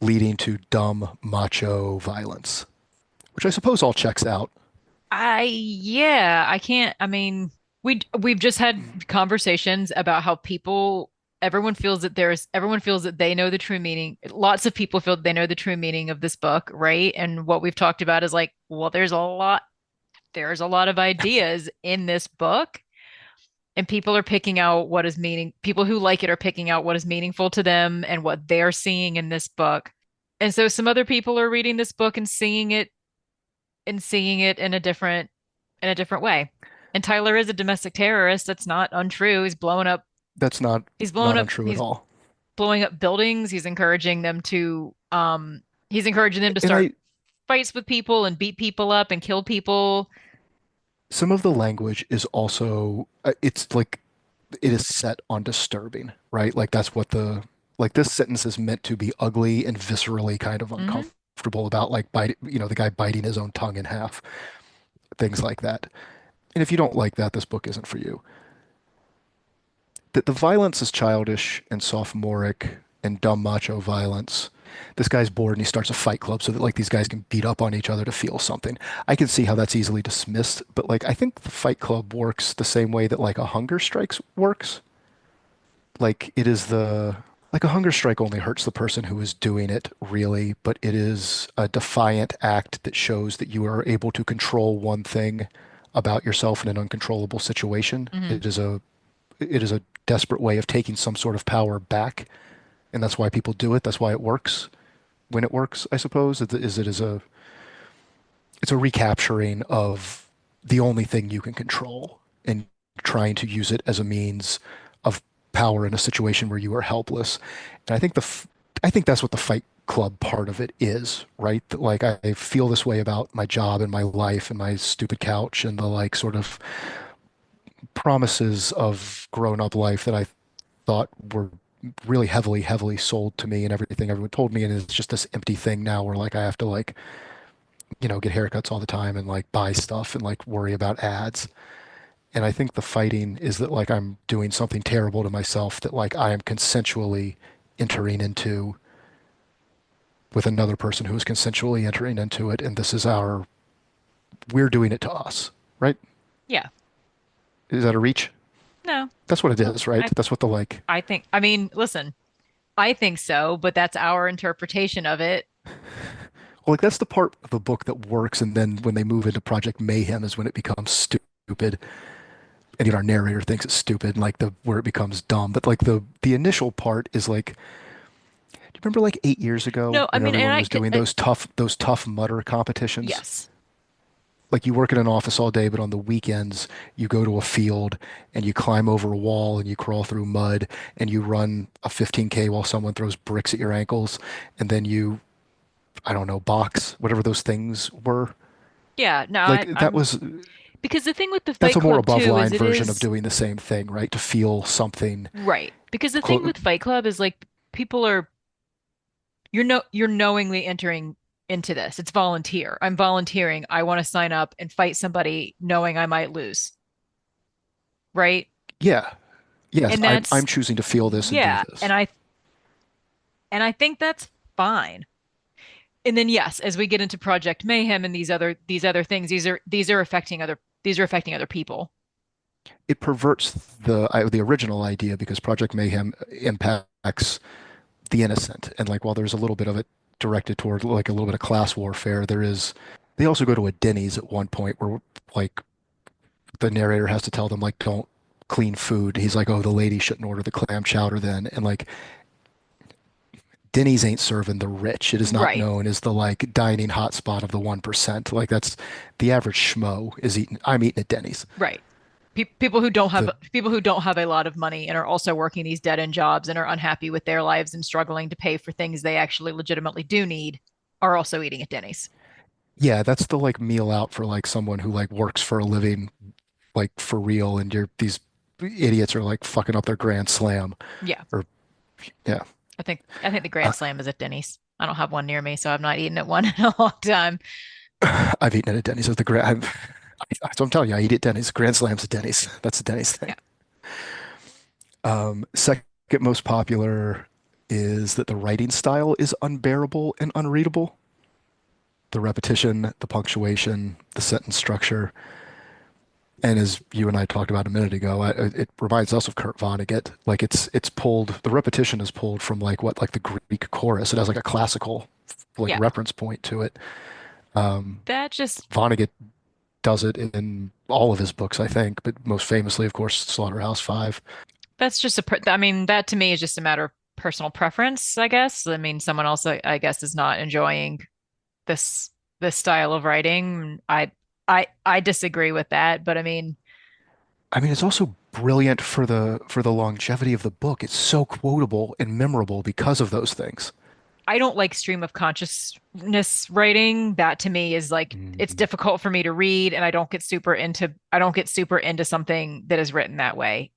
leading to dumb macho violence, which I suppose all checks out. Yeah, I can't, I mean, we've just had conversations about how everyone feels that they know the true meaning. Lots of people feel that they know the true meaning of this book, right? And what we've talked about is like, well, there's a lot of ideas in this book, and people who like it are picking out what is meaningful to them and what they're seeing in this book. And so some other people are reading this book and seeing it in a different way. And Tyler is a domestic terrorist. That's not untrue. That's He's blowing not up untrue at he's all. blowing up buildings. He's encouraging them to And start I fights with people and beat people up and kill people. some of the language is also it's like it is set on disturbing, right? Like that's what the like this sentence is meant to be ugly and viscerally kind of Hmm. uncomfortable about like the guy biting his own tongue in half, things like that. And if you don't like that, this book isn't for you. That the violence is childish and sophomoric and dumb macho violence. This guy's bored and he starts a fight club so that like these guys can beat up on each other to feel something. I can see how that's easily dismissed, but like I think the fight club works the same way that like a hunger strike works. Like it is the like a hunger strike only hurts the person who is doing it really, but it is a defiant act that shows that you are able to control one thing about yourself in an uncontrollable situation. Hmm. It is a desperate way of taking some sort of power back, and that's why people do it. That's why it works when it works, I suppose. It's a recapturing of the only thing you can control and trying to use it as a means of power in a situation where you are helpless. And I think that's what the fight Club part of it is, right? That, like I feel this way about my job and my life and my stupid couch and the like sort of promises of grown-up life that I thought were really heavily sold to me and everything everyone told me, and it's just this empty thing now where like I have to like, get haircuts all the time and like buy stuff and like worry about ads. And I think the fighting is that like I'm doing something terrible to myself that like I am consensually entering into with another person who is consensually entering into it, and this is we're doing it to us, right? Yeah. Is that a reach? No. That's what it No. is, right? That's what the like. I think, I mean, listen, I think so, but that's our interpretation of it. Well, like that's the part of the book that works, and then when they move into Project Mayhem is when it becomes stupid, and even our narrator thinks it's stupid, and like the where it becomes dumb. But like the initial part is like, do you remember like 8 years ago No, I when mean, and everyone was doing those tough mutter competitions? yes. Like you work in an office all day, but on the weekends you go to a field and you climb over a wall and you crawl through mud and you run a 15K while someone throws bricks at your ankles, and then you, I don't know, box, whatever those things were. Yeah, no, Like that I'm was because the thing with the that's Fight a more Club above too is line it version of is doing the same thing, right? To feel something right. Because the thing close. with Fight Club is like people are you're knowingly entering into this. It's volunteer. I'm volunteering. I want to sign up and fight somebody knowing I might lose, right? Yeah. Yes, And I'm that's choosing to feel this and do yeah, this. and I think that's fine. And then yes, as we get into Project Mayhem and these other things, these are affecting other people. It perverts the original idea because Project Mayhem impacts the innocent. And like while there's a little bit of it directed toward like a little bit of class warfare, they also go to a Denny's at one point where like the narrator has to tell them like don't clean food. He's like, oh, the lady shouldn't order the clam chowder then. And like Denny's ain't serving the rich. It is not Right. known as the like dining hotspot of the 1%. Like that's the average schmo is eating. I'm eating at Denny's. Right. People who don't have The people who don't have a lot of money and are also working these dead-end jobs and are unhappy with their lives and struggling to pay for things they actually legitimately do need are also eating at Denny's. Yeah, that's the like meal out for like someone who like works for a living, like for real, and these idiots are like fucking up their grand slam. Yeah. Or yeah, I think the uh, Grand Slam is at Denny's. I don't have one near me, so I've not eaten at one in a long time. I've eaten at Denny's. So I'm telling you, I eat at Denny's. Grand slams at Denny's. That's a Denny's thing. Yeah. Second most popular is that the writing style is unbearable and unreadable. The repetition, the punctuation, the sentence structure. And as you and I talked about a minute ago, it reminds us of Kurt Vonnegut. Like it's pulled, the repetition is pulled from like what, like the Greek chorus. It has like a classical like Yeah. reference point to it. That just Vonnegut does it in all of his books, I think, but most famously, of course, Slaughterhouse-Five. that's just I mean, that to me is just a matter of personal preference, I guess. I mean, someone else I guess is not enjoying this this style of writing. I disagree with that, but I mean, I mean, it's also brilliant for the longevity of the book. It's so quotable and memorable because of those things. I don't like stream of consciousness writing. That to me is like it's Mm. difficult for me to read and I don't get super into something that is written that way.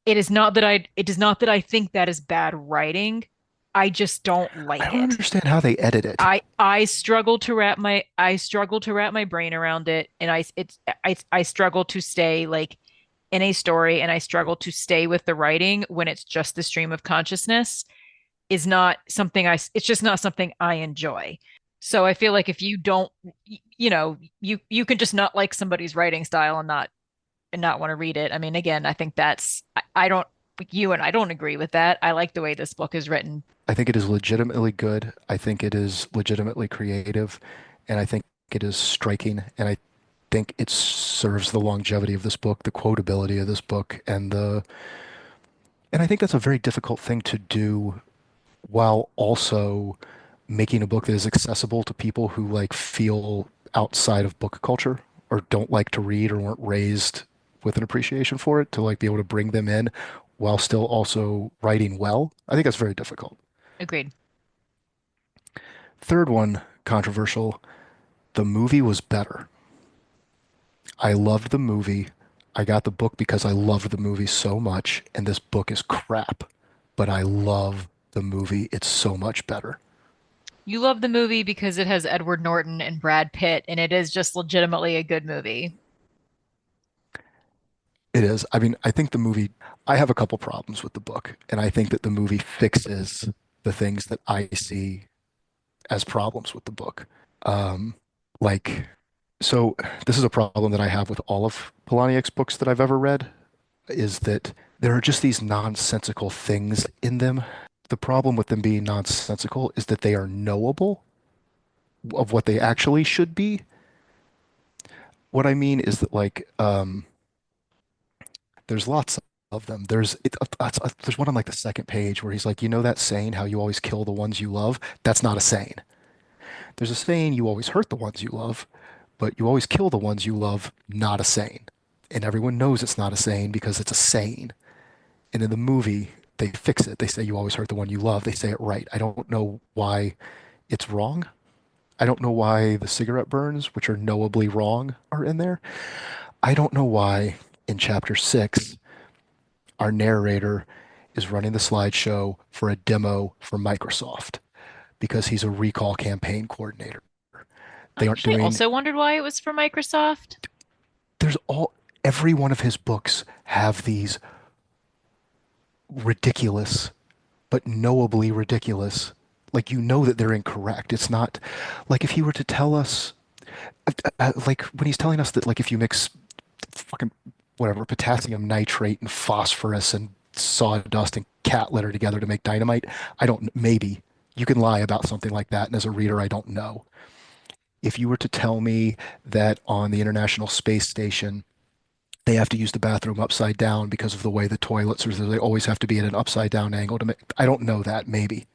It is not that I think that is bad writing. I just don't I like don't it. understand how they edit it. I struggle to wrap my brain around it and I struggle to stay like in a story and I struggle to stay with the writing when it's just the stream of consciousness is not something it's just not something I enjoy. So I feel like if you don't you can just not like somebody's writing style and not want to read it. I mean, again, I think I don't you and I don't agree with that. I like the way this book is written. I think it is legitimately good. I think it is legitimately creative, and I think it is striking. And I think it serves the longevity of this book, the quotability of this book, and I think that's a very difficult thing to do while also making a book that is accessible to people who like feel outside of book culture or don't like to read or weren't raised with an appreciation for it to like be able to bring them in while still also writing well. I think that's very difficult. Agreed. Third one, controversial. The movie was better. I loved the movie. I got the book because I loved the movie so much, and this book is crap, but I love the movie. It's so much better. You love the movie because it has Edward Norton and Brad Pitt, and it is just legitimately a good movie. It is. I mean, I think the movie, I have a couple problems with the book, and I think that the movie fixes the things that I see as problems with the book. Um, like, so this is a problem that I have with all of Polaniak's books that I've ever read, is that there are just these nonsensical things in them. The problem with them being nonsensical is that they are knowable of what they actually should be. What I mean is that there's lots of them. There's one on like the second page where he's like, you know that saying, how you always kill the ones you love? That's not a saying. There's a saying, you always hurt the ones you love, but you always kill the ones you love, not a saying. And everyone knows it's not a saying because it's a saying. And in the movie, they fix it. They say you always hurt the one you love. They say it right. I don't know why it's wrong. I don't know why the cigarette burns, which are knowably wrong, are in there. I don't know why in chapter 6, our narrator is running the slideshow for a demo for Microsoft because he's a recall campaign coordinator. I They aren't actually doing, also wondered why it was for Microsoft. there's all, every one of his books have these ridiculous, but knowably ridiculous. Like, you know that they're incorrect. It's not like if he were to tell us, like when he's telling us that, like, if you mix fucking whatever, potassium nitrate and phosphorus and sawdust and cat litter together to make dynamite. I don't, maybe you can lie about something like that. And as a reader, I don't know. If you were to tell me that on the International Space Station, they have to use the bathroom upside down because of the way the toilets are, they always have to be at an upside down angle to make, I don't know that, maybe.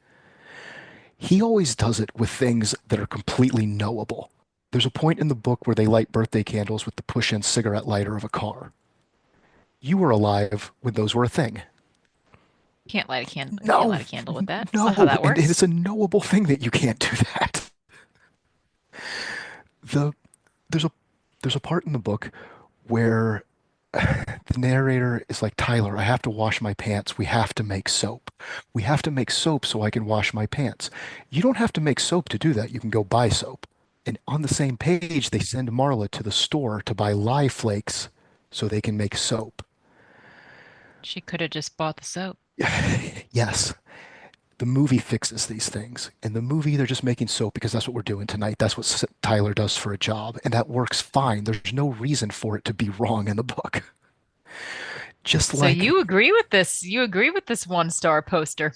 He always does it with things that are completely knowable. There's a point in the book where they light birthday candles with the push-in cigarette lighter of a car. You were alive when those were a thing. Can't light a candle. You can't No, light a candle with that. That's not how no, that and works. it's a knowable thing that you can't do that. The there's a there's a part in the book where the narrator is like, Tyler, I have to wash my pants. We have to make soap. We have to make soap so I can wash my pants. You don't have to make soap to do that. You can go buy soap. And on the same page, they send Marla to the store to buy lye flakes so they can make soap. She could have just bought the soap. Yes, the movie fixes these things. In the movie, they're just making soap because that's what we're doing tonight. That's what Tyler does for a job, and that works fine. There's no reason for it to be wrong in the book. Just So like you agree with this? You agree with this one-star poster?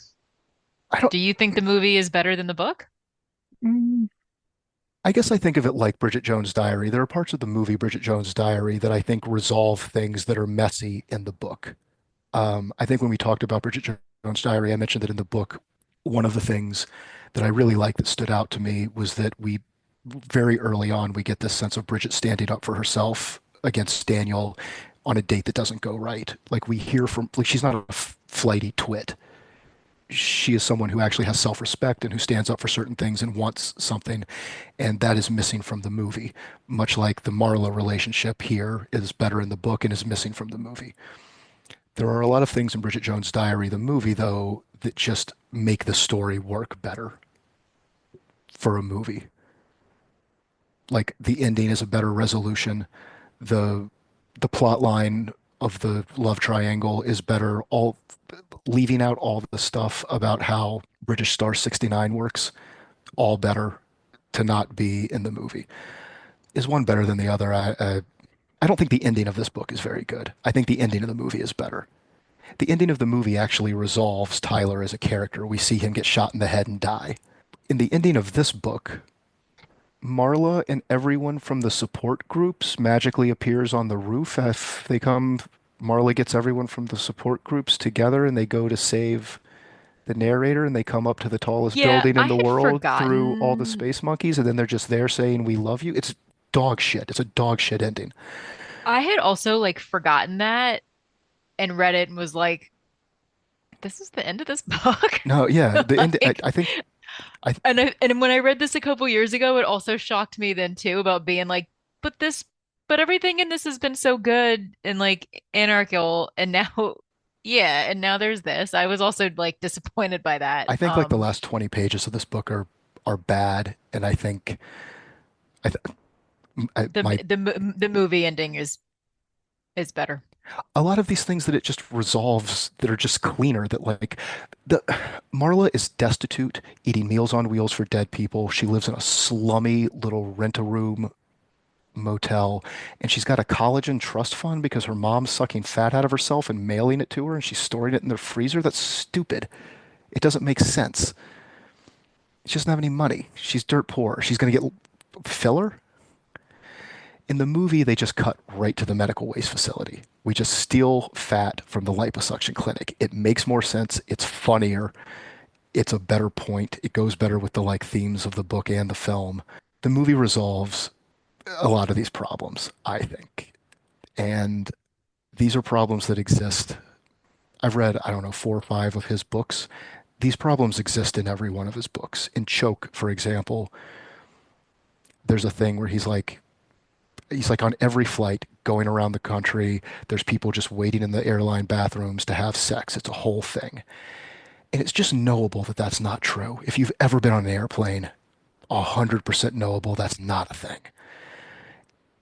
I don't. Do you think the movie is better than the book? mm, I guess I think of it like Bridget Jones' Diary. There are parts of the movie Bridget Jones' Diary that I think resolve things that are messy in the book. I think when we talked about Bridget Jones' Diary, I mentioned that in the book, one of the things that I really liked that stood out to me was that we very early on we get this sense of Bridget standing up for herself against Daniel on a date that doesn't go right. Like, we hear from, like, she's not a flighty twit. She is someone who actually has self-respect and who stands up for certain things and wants something, and that is missing from the movie. Much like the Marla relationship here is better in the book and is missing from the movie. There are a lot of things in Bridget Jones' Diary, the movie, though, that just make the story work better for a movie. Like, the ending is a better resolution. The the plot line of the love triangle is better. All leaving out all the stuff about how British Star 69 works, all better to not be in the movie. Is one better than the other? I don't think the ending of this book is very good. I think the ending of the movie is better. The ending of the movie actually resolves Tyler as a character. We see him get shot in the head and die. In the ending of this book, Marla and everyone from the support groups magically appears on the roof. If they come, Marla gets everyone from the support groups together and they go to save the narrator and they come up to the tallest Yeah, building I in the had world through all the forgotten. space monkeys and then they're just there saying, we love you. It's dog shit. It's a dog shit ending. I had also like forgotten that and read it and was like, this is the end of this book? No, yeah, the end. Like, I And when I read this a couple years ago, it also shocked me then too about being like, but this, but everything in this has been so good and like anarchical, and now, yeah, and now there's this. I was also like disappointed by that. I think like the last 20 pages of this book are bad, and I think I, th I The my the movie ending is better. a lot of these things that it just resolves that are just cleaner, that like the Marla is destitute, eating Meals on Wheels for dead people. She lives in a slummy little rent-a-room motel, and she's got a collagen trust fund because her mom's sucking fat out of herself and mailing it to her, and she's storing it in their freezer. That's stupid. It doesn't make sense. She doesn't have any money. She's dirt poor. She's going to get filler. In the movie, they just cut right to the medical waste facility. We just steal fat from the liposuction clinic. It makes more sense. It's funnier. It's a better point. It goes better with the like themes of the book and the film. The movie resolves a lot of these problems, I think. And these are problems that exist. I've read, I don't know, 4 or 5 of his books. These problems exist in every one of his books. In Choke, for example, there's a thing where he's like on every flight going around the country. There's people just waiting in the airline bathrooms to have sex. It's a whole thing. And it's just knowable that that's not true. If you've ever been on an airplane, 100% knowable that's not a thing.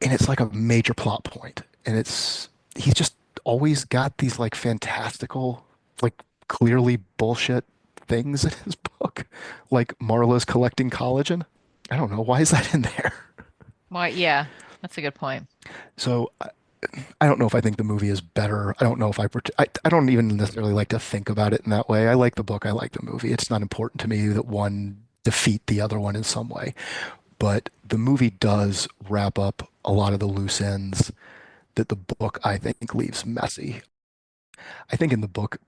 And it's like a major plot point. And he's just always got these like fantastical, like clearly bullshit things in his book. Like Marla's collecting collagen. I don't know. Why is that in there? Why, yeah, that's a good point. So I don't know if I think the movie is better. I don't know if I don't even necessarily like to think about it in that way. I like the book. I like the movie. It's not important to me that one defeat the other one in some way. But the movie does wrap up a lot of the loose ends that the book, I think, leaves messy. I think in the book,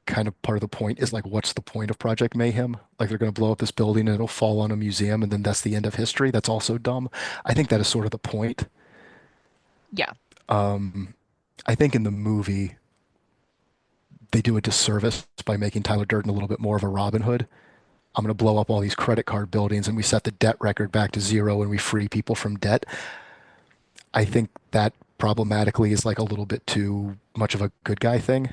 kind of part of the point is like, what's the point of Project Mayhem? Like they're going to blow up this building and it'll fall on a museum and then that's the end of history. That's also dumb. I think that is sort of the point. Yeah. Um, I think in the movie, they do a disservice by making Tyler Durden a little bit more of a Robin Hood. I'm going to blow up all these credit card buildings and we set the debt record back to zero and we free people from debt. I think that problematically is like a little bit too much of a good guy thing.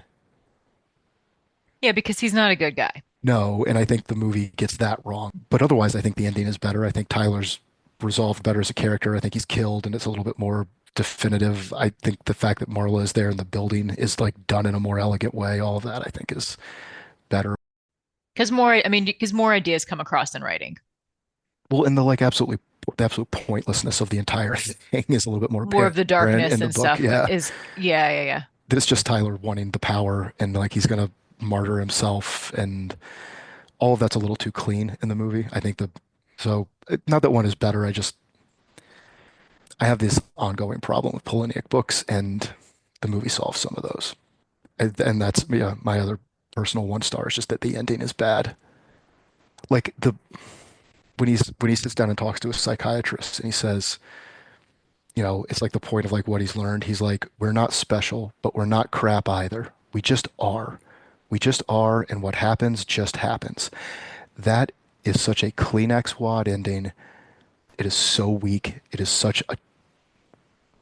Yeah, because he's not a good guy. No, and I think the movie gets that wrong. But otherwise, I think the ending is better. I think Tyler's resolved better as a character. I think he's killed and it's a little bit more definitive. I think the fact that Marla is there in the building is like done in a more elegant way. All of that I think is better. Because more, I mean, because more ideas come across in writing. Well, and the absolute pointlessness of the entire thing is a little bit more More of the apparent in darkness the and book. stuff Yeah. is, yeah, yeah, yeah. That it's just Tyler wanting the power and like he's gonna martyr himself and all of that's a little too clean in the movie. I think not that one is better. I have this ongoing problem with Poliniak books and the movie solves some of those. And that's yeah, my other personal 1 star is just that the ending is bad. Like the when he sits down and talks to a psychiatrist and he says, it's like the point of like what he's learned. He's like, we're not special, but we're not crap either. We just are. We just are, and what happens just happens. That is such a Kleenex wad ending. It is so weak. It is such a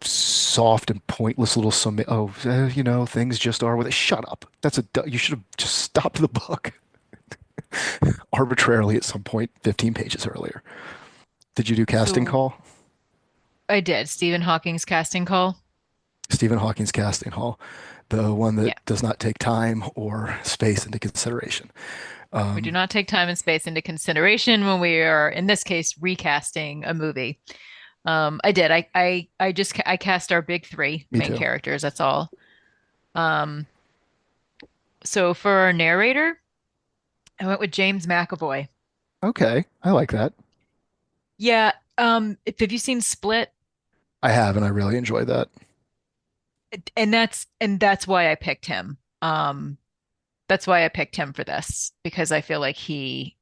soft and pointless little things just are with it. Shut up. You should have just stopped the book arbitrarily at some point 15 pages earlier. Did you do Casting So Call? I did Stephen Hawking's casting call. Stephen Hawking's Casting Call, the one that Yeah. does not take time or space into consideration. We do Um, not take time and space into consideration when we are, in this case, recasting a movie. I did. I cast our big three Me main too. characters. That's all. Um, so for our narrator, I went with James McAvoy. Okay, I like that. Yeah. Have you seen Split? I have, and I really enjoy that. And that's why I picked him. That's why I picked him for this because I feel like he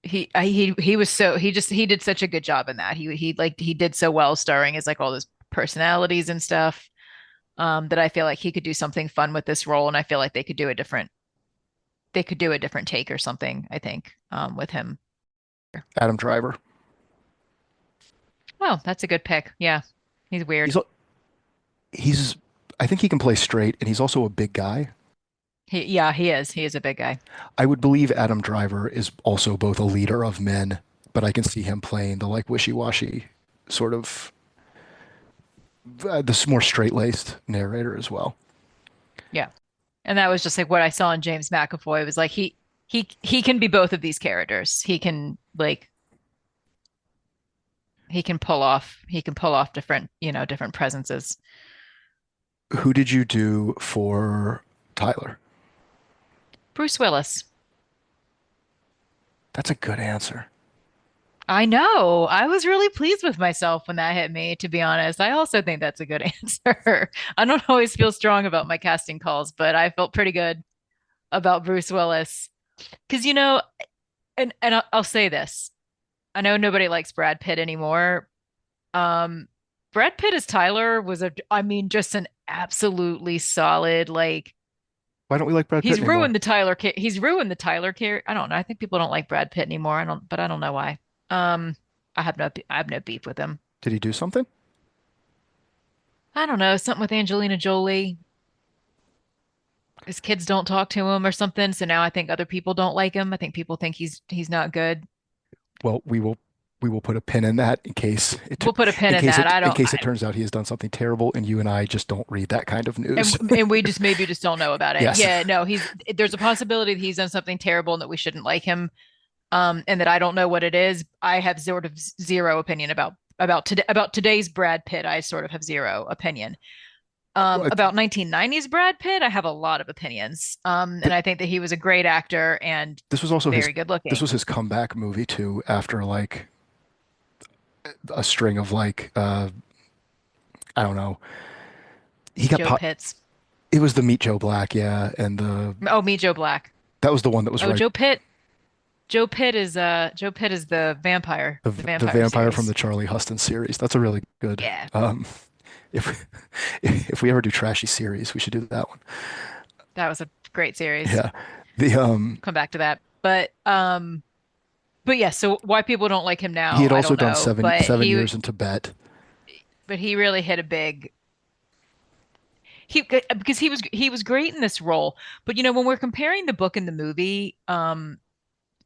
was so he did such a good job in that. He did so well starring as like all those personalities and stuff. That I feel like he could do something fun with this role, and I feel like they could do a different they could do a different take or something, I think, with him. Adam Driver. Oh, that's a good pick. Yeah. He's weird. He's he's I think he can play straight, and he's also a big guy. Yeah, he is. He is a big guy. I would believe Adam Driver is also both a leader of men, but I can see him playing the like wishy-washy sort of this more straight-laced narrator as well. Yeah. And that was just like what I saw in James McAvoy. It was like he can be both of these characters. He can pull off different, different presences. Who did you do for Tyler? Bruce Willis. That's a good answer. I know. I was really pleased with myself when that hit me, to be honest. I also think that's a good answer. I don't always feel strong about my casting calls, but I felt pretty good about Bruce Willis. Because, and I'll say this. I know nobody likes Brad Pitt anymore. Um, Brad Pitt as Tyler was I mean, just an absolutely solid, like, Why don't we like Brad Pitt anymore? He's ruined the Tyler character. I don't know. I think people don't like Brad Pitt anymore. But I don't know why. Um, I have no beef with him. Did he do something? I don't know, something with Angelina Jolie. His kids don't talk to him or something. So now I think other people don't like him. I think people think he's not good. Well, we will put a pin in that in case We'll put a pin in that. in case it turns out he has done something terrible, and you and I just don't read that kind of news. and we just maybe just don't know about it. Yes. Yeah, no, there's a possibility that he's done something terrible and that we shouldn't like him. And that I don't know what it is. I have sort of zero opinion about today's Brad Pitt. I sort of have zero opinion. Well, About 1990s Brad Pitt, I have a lot of opinions. And I think that he was a great actor and this was also his very good this looking. was his comeback movie too after like a string of like I don't know. He got Joe Pitts. it was the Meet Joe Black, yeah, and the Oh, me, Joe Black. that was the one that was Oh, right. Joe Pitt is the The vampire vampire from series. the Charlie Huston series. That's a really good. Yeah, Um, if if we ever do trashy series, we should do that one. that was a great series. Yeah. The Come back to that. But yeah, so why people don't like him he now, had I also don't done know. seven years in Tibet. But he really hit a big he because he was great in this role. But when we're comparing the book and the movie,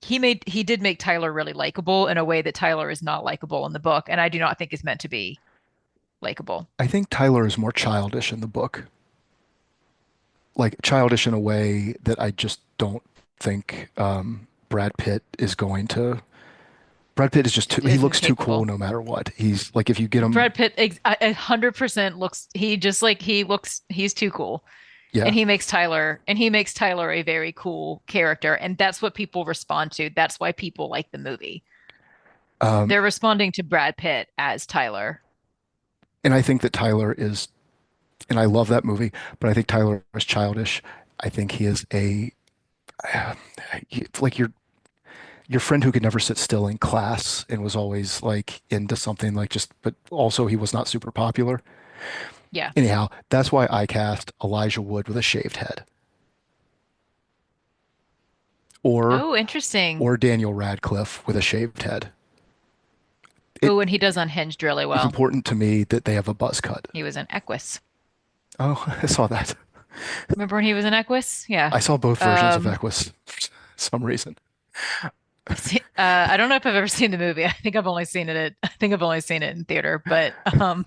he did make Tyler really likable in a way that Tyler is not likable in the book, and I do not think is meant to be likable. I think Tyler is more childish in the book, like childish in a way that I just don't think Brad Pitt is going to. Brad Pitt is just too, he Isn't looks too cool capable. no matter what. He's like if you get him, Brad Pitt 100% looks he just like he looks he's too cool. yeah. And he makes Tyler a very cool character, and that's what people respond to. That's why people like the movie. Um, They're responding to Brad Pitt as Tyler. and I think that Tyler is, and I love that movie, but I think Tyler is childish. I think he is like your friend who could never sit still in class and was always like into something like just, but also he was not super popular. Yeah. Anyhow, that's why I cast Elijah Wood with a shaved head, or Oh, interesting. or Daniel Radcliffe with a shaved head. It Oh, and he does Unhinged really is well. important to me that they have a buzz cut. He was in Equus. Oh, I saw that. Remember when he was in Equus? Yeah. I saw both versions of Um, Equus for some reason. I don't know if I've ever seen the movie. I think I've only seen it in theater, but I'm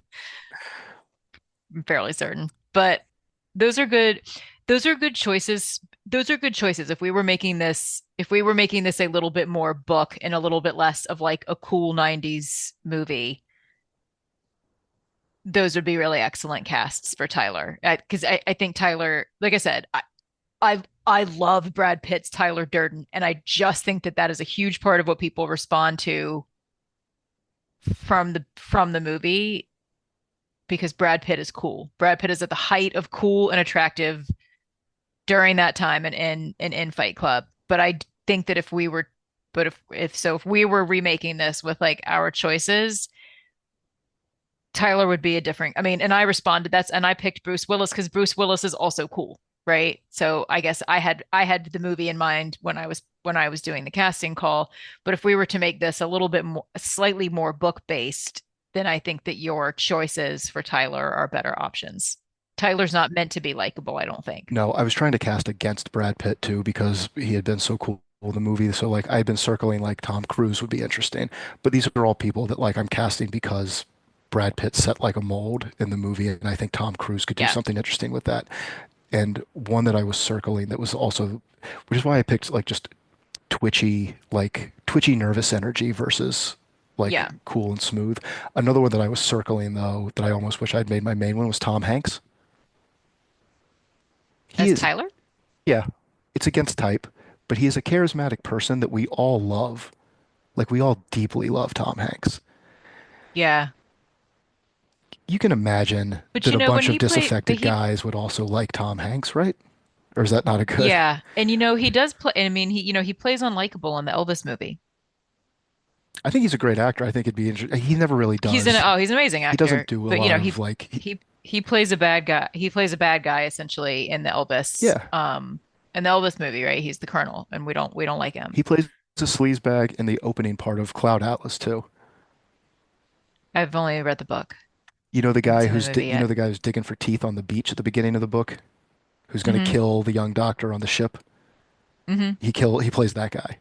fairly certain. But those are good. Those are good choices. Those are good choices. If we were making this a little bit more book and a little bit less of like a cool 90s movie, those would be really excellent casts for Tyler. Because I think Tyler, like I said, I love Brad Pitt's Tyler Durden, and I just think that that is a huge part of what people respond to from the movie because Brad Pitt is cool. Brad Pitt is at the height of cool and attractive during that time and in Fight Club. But I think that if we were remaking this with like our choices, Tyler would be a different. I mean, and I responded and I picked Bruce Willis because Bruce Willis is also cool. right? So I guess I had the movie in mind when I was doing the casting call. But if we were to make this a little bit more, slightly more book based, then I think that your choices for Tyler are better options. Tyler's not meant to be likable, I don't think. No, I was trying to cast against Brad Pitt too because he had been so cool in the movie. So like I had been circling like Tom Cruise would be interesting, but these are all people that like I'm casting because Brad Pitt set like a mold in the movie, and I think Tom Cruise could do Yeah. something interesting with that. And one that I was circling that was also, which is why I picked like just twitchy nervous energy versus like Yeah. cool and smooth. Another one that I was circling though that I almost wish I'd made my main one was Tom Hanks. He As is, Tyler? yeah, it's against type, but he is a charismatic person that we all love. Like we all deeply love Tom Hanks. Yeah. You can imagine But that you a know, when bunch of he played, but disaffected he, guys would also like Tom Hanks, right? Or is that not a good? yeah. And you know, he does play, I mean, he plays unlikable in the Elvis movie. I think he's a great actor. I think it'd be interesting. He never really does. He's an amazing He doesn't actor, do a but you lot know, of like, he plays a bad guy. He plays a bad guy essentially yeah, in the Elvis movie, right? He's the colonel and we don't like him. he plays a sleazebag in the opening part of Cloud Atlas too. I've only read the book. You know the I haven't guy seen the who's movie you know yet. the guy who's digging for teeth on the beach at the beginning of the book, who's going to Hmm. kill the young doctor on the ship. Hmm. He plays that guy.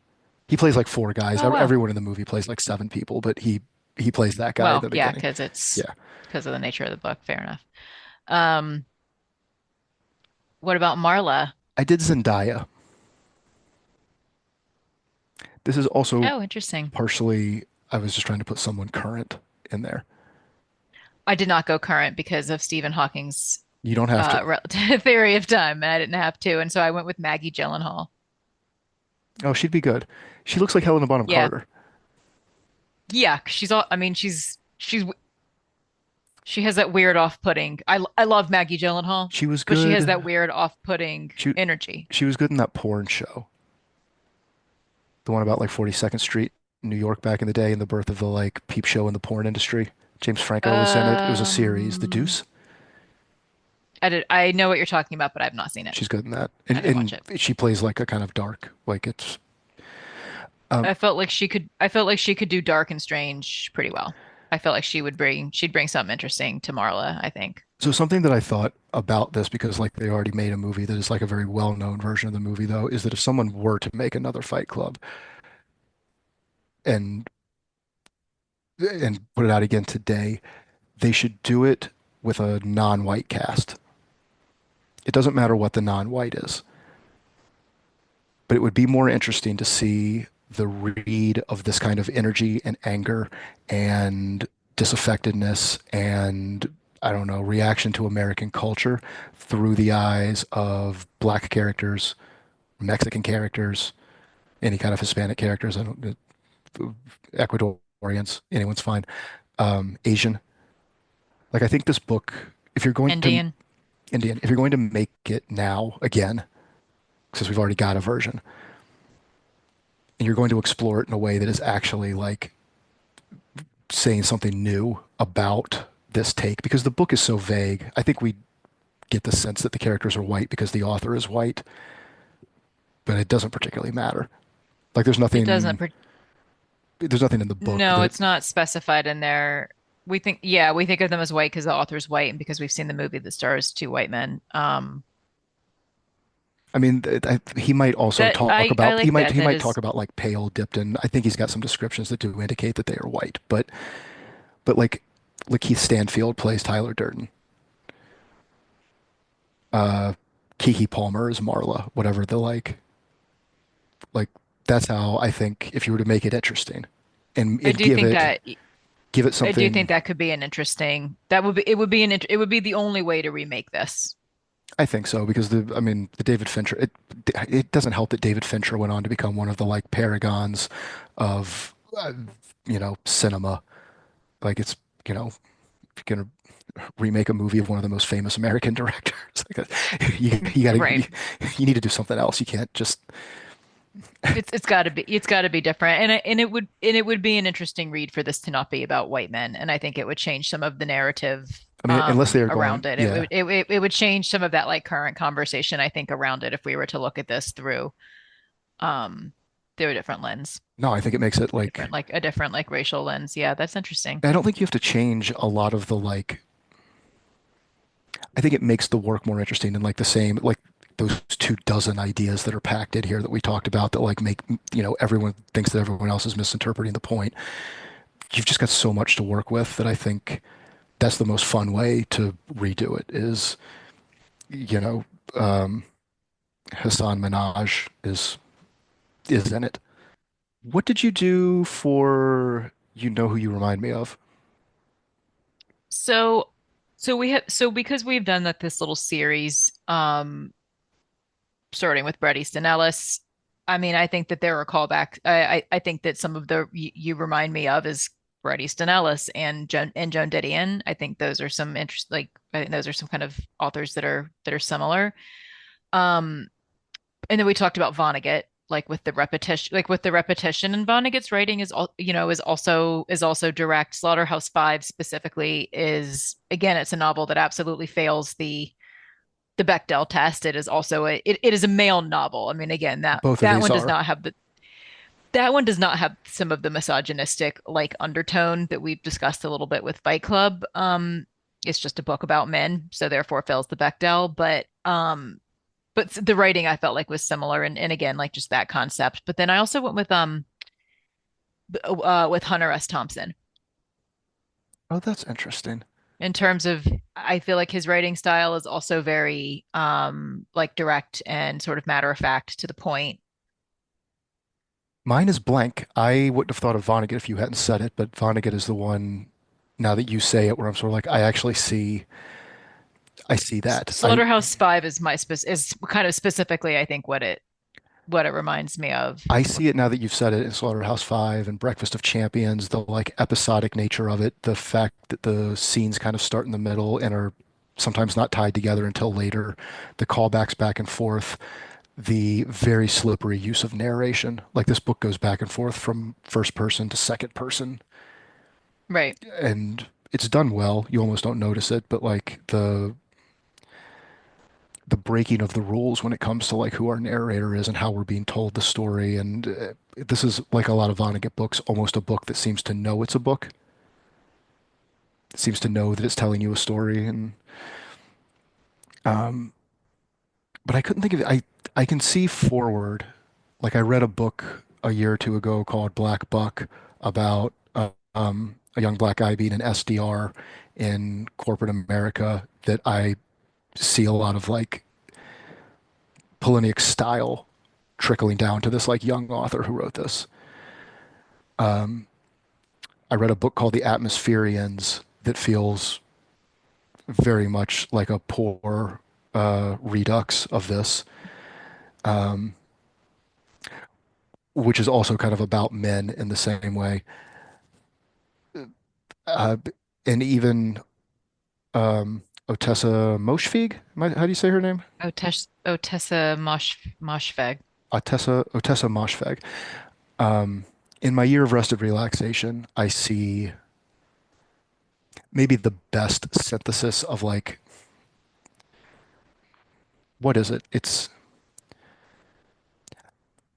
He plays like four guys. Oh well. Everyone in the movie plays like seven people, but he plays that guy at Well, the yeah, beginning. Yeah. because of the nature of the book. Fair enough. Um, what about Marla? I did Zendaya. This is also Oh, interesting. partially I was just trying to put someone current in there. I did not go current because of Stephen Hawking's You don't have to. relative theory of time, and I didn't have to, and so I went with Maggie Gyllenhaal. Oh, she'd be good. She looks like Helena Bonham Yeah, Carter. yeah. She's all. I mean, she has that weird off-putting. I love Maggie Gyllenhaal, She was but she has good. that weird off-putting She energy. she was good in that porn show. The one about like 42nd Street, New York back in the day and the birth of the like peep show in the porn industry. James Franco was in it. It was a series, The Um, Deuce. I know what you're talking about, but I've not seen it. She's good in that. I didn't watch And it. she plays like a kind of dark, like it's um I felt like she could do dark and strange pretty well. I felt like she'd bring something interesting to Marla, I think. so something that I thought about this because like they already made a movie that is like a very well-known version of the movie though, is that if someone were to make another Fight Club and put it out again today, they should do it with a non-white cast. It doesn't matter what the non-white is, but it would be more interesting to see the read of this kind of energy and anger and disaffectedness and I don't know, reaction to American culture through the eyes of black characters, Mexican characters, any kind of Hispanic characters. I don't, Ecuadorians, anyone's fine. Asian. Like I think this book, if you're going to Indian. Indian, if you're going to make it now again, since we've already got a version, and you're going to explore it in a way that is actually like saying something new about this take, because the book is so vague. I think we get the sense that the characters are white because the author is white, but it doesn't particularly matter. Like It doesn't. there's nothing in the book No, that it's not specified in there. Yeah, we think of them as white because the author's white and because we've seen the movie that stars two white men. I mean, he might also That talk I about like that. he That might talk is, about like pale dipped in. I think he's got some descriptions that do indicate that they are white, but like Lakeith Stanfield plays Tyler Durden. Uh, Keke Palmer is Marla, whatever the like that's how I think if you were to make it interesting I and do think that give it I do something. think that could be an interesting. That would be it would be it would be the only way to remake this. I think so because I mean the David Fincher it doesn't help that David Fincher went on to become one of the like paragons of cinema. Like it's if you're gonna remake a movie of one of the most famous American directors, like you gotta Right. you need to do something else. You can't just It's got to be different, and it would be an interesting read for this to not be about white men, and I think it would change some of the narrative I mean, unless they are going, around it. yeah. It would change some of that like current conversation, I think, around it if we were to look at this um through a different lens, No, I think it makes it like, a different like racial lens. Yeah, that's interesting. I don't think you have to change a lot of the like, I think it makes the work more interesting and like the same, like those 2 dozen ideas that are packed in here that we talked about that like make, everyone thinks that everyone else is misinterpreting the point. You've just got so much to work with that I think that's the most fun way to redo it is, you know, um, Hassan Minhaj is in it. What did you do for You Know Who You Remind Me Of? So so because we've done that this little series, starting with Bret Easton Ellis. I mean, I think that there are callbacks. I think that some of the you remind me of is Bret Easton Ellis and Joan Didion. I think those are some interest like I think those are some kind of authors that are similar. Um, and then we talked about Vonnegut, like with the repetition, and Vonnegut's writing is also direct. Slaughterhouse Five specifically is again, it's a novel that absolutely fails the Bechdel test. It is also it is a male novel. I mean, again, Both of that these one does are. not have the that one does not have some of the misogynistic like undertone that we've discussed a little bit with Fight Club. It's just a book about men, so therefore fails the Bechdel. But the writing I felt like was similar, and again, like just that concept. But then I also went with Hunter S. Thompson Oh, that's interesting. in terms of I feel like his writing style is also very like direct and sort of matter of fact to the point. Mine is blank. I wouldn't have thought of Vonnegut if you hadn't said it, but Vonnegut is the one, now that you say it, where I'm sort of like, I see that. Slaughterhouse Five is is kind of specifically, I think, what it reminds me of. I see it now that you've said it in Slaughterhouse Five and Breakfast of Champions, the like episodic nature of it, the fact that the scenes kind of start in the middle and are sometimes not tied together until later, the callbacks back and forth, the very slippery use of narration. Like this book goes back and forth from first person to second person, Right. and it's done well. You almost don't notice it, but like the breaking of the rules when it comes to like who our narrator is and how we're being told the story. And this is like a lot of Vonnegut books, almost a book that seems to know it's a book. It seems to know that it's telling you a story. And um, but I couldn't think of it. I can see forward. Like I read a book a year or two ago called Black Buck about a young black guy being an SDR in corporate America that I see a lot of like Poliniak style trickling down to this like young author who wrote this. Um, I read a book called The Atmospherians that feels very much like a poor redux of this, um, which is also kind of about men in the same way. Uh, and even Otessa Moshfegh, how do you say her name? Otessa Moshfegh. Otessa Moshfegh. Um, in my year of rested relaxation, I see maybe the best synthesis of like, what is it? It's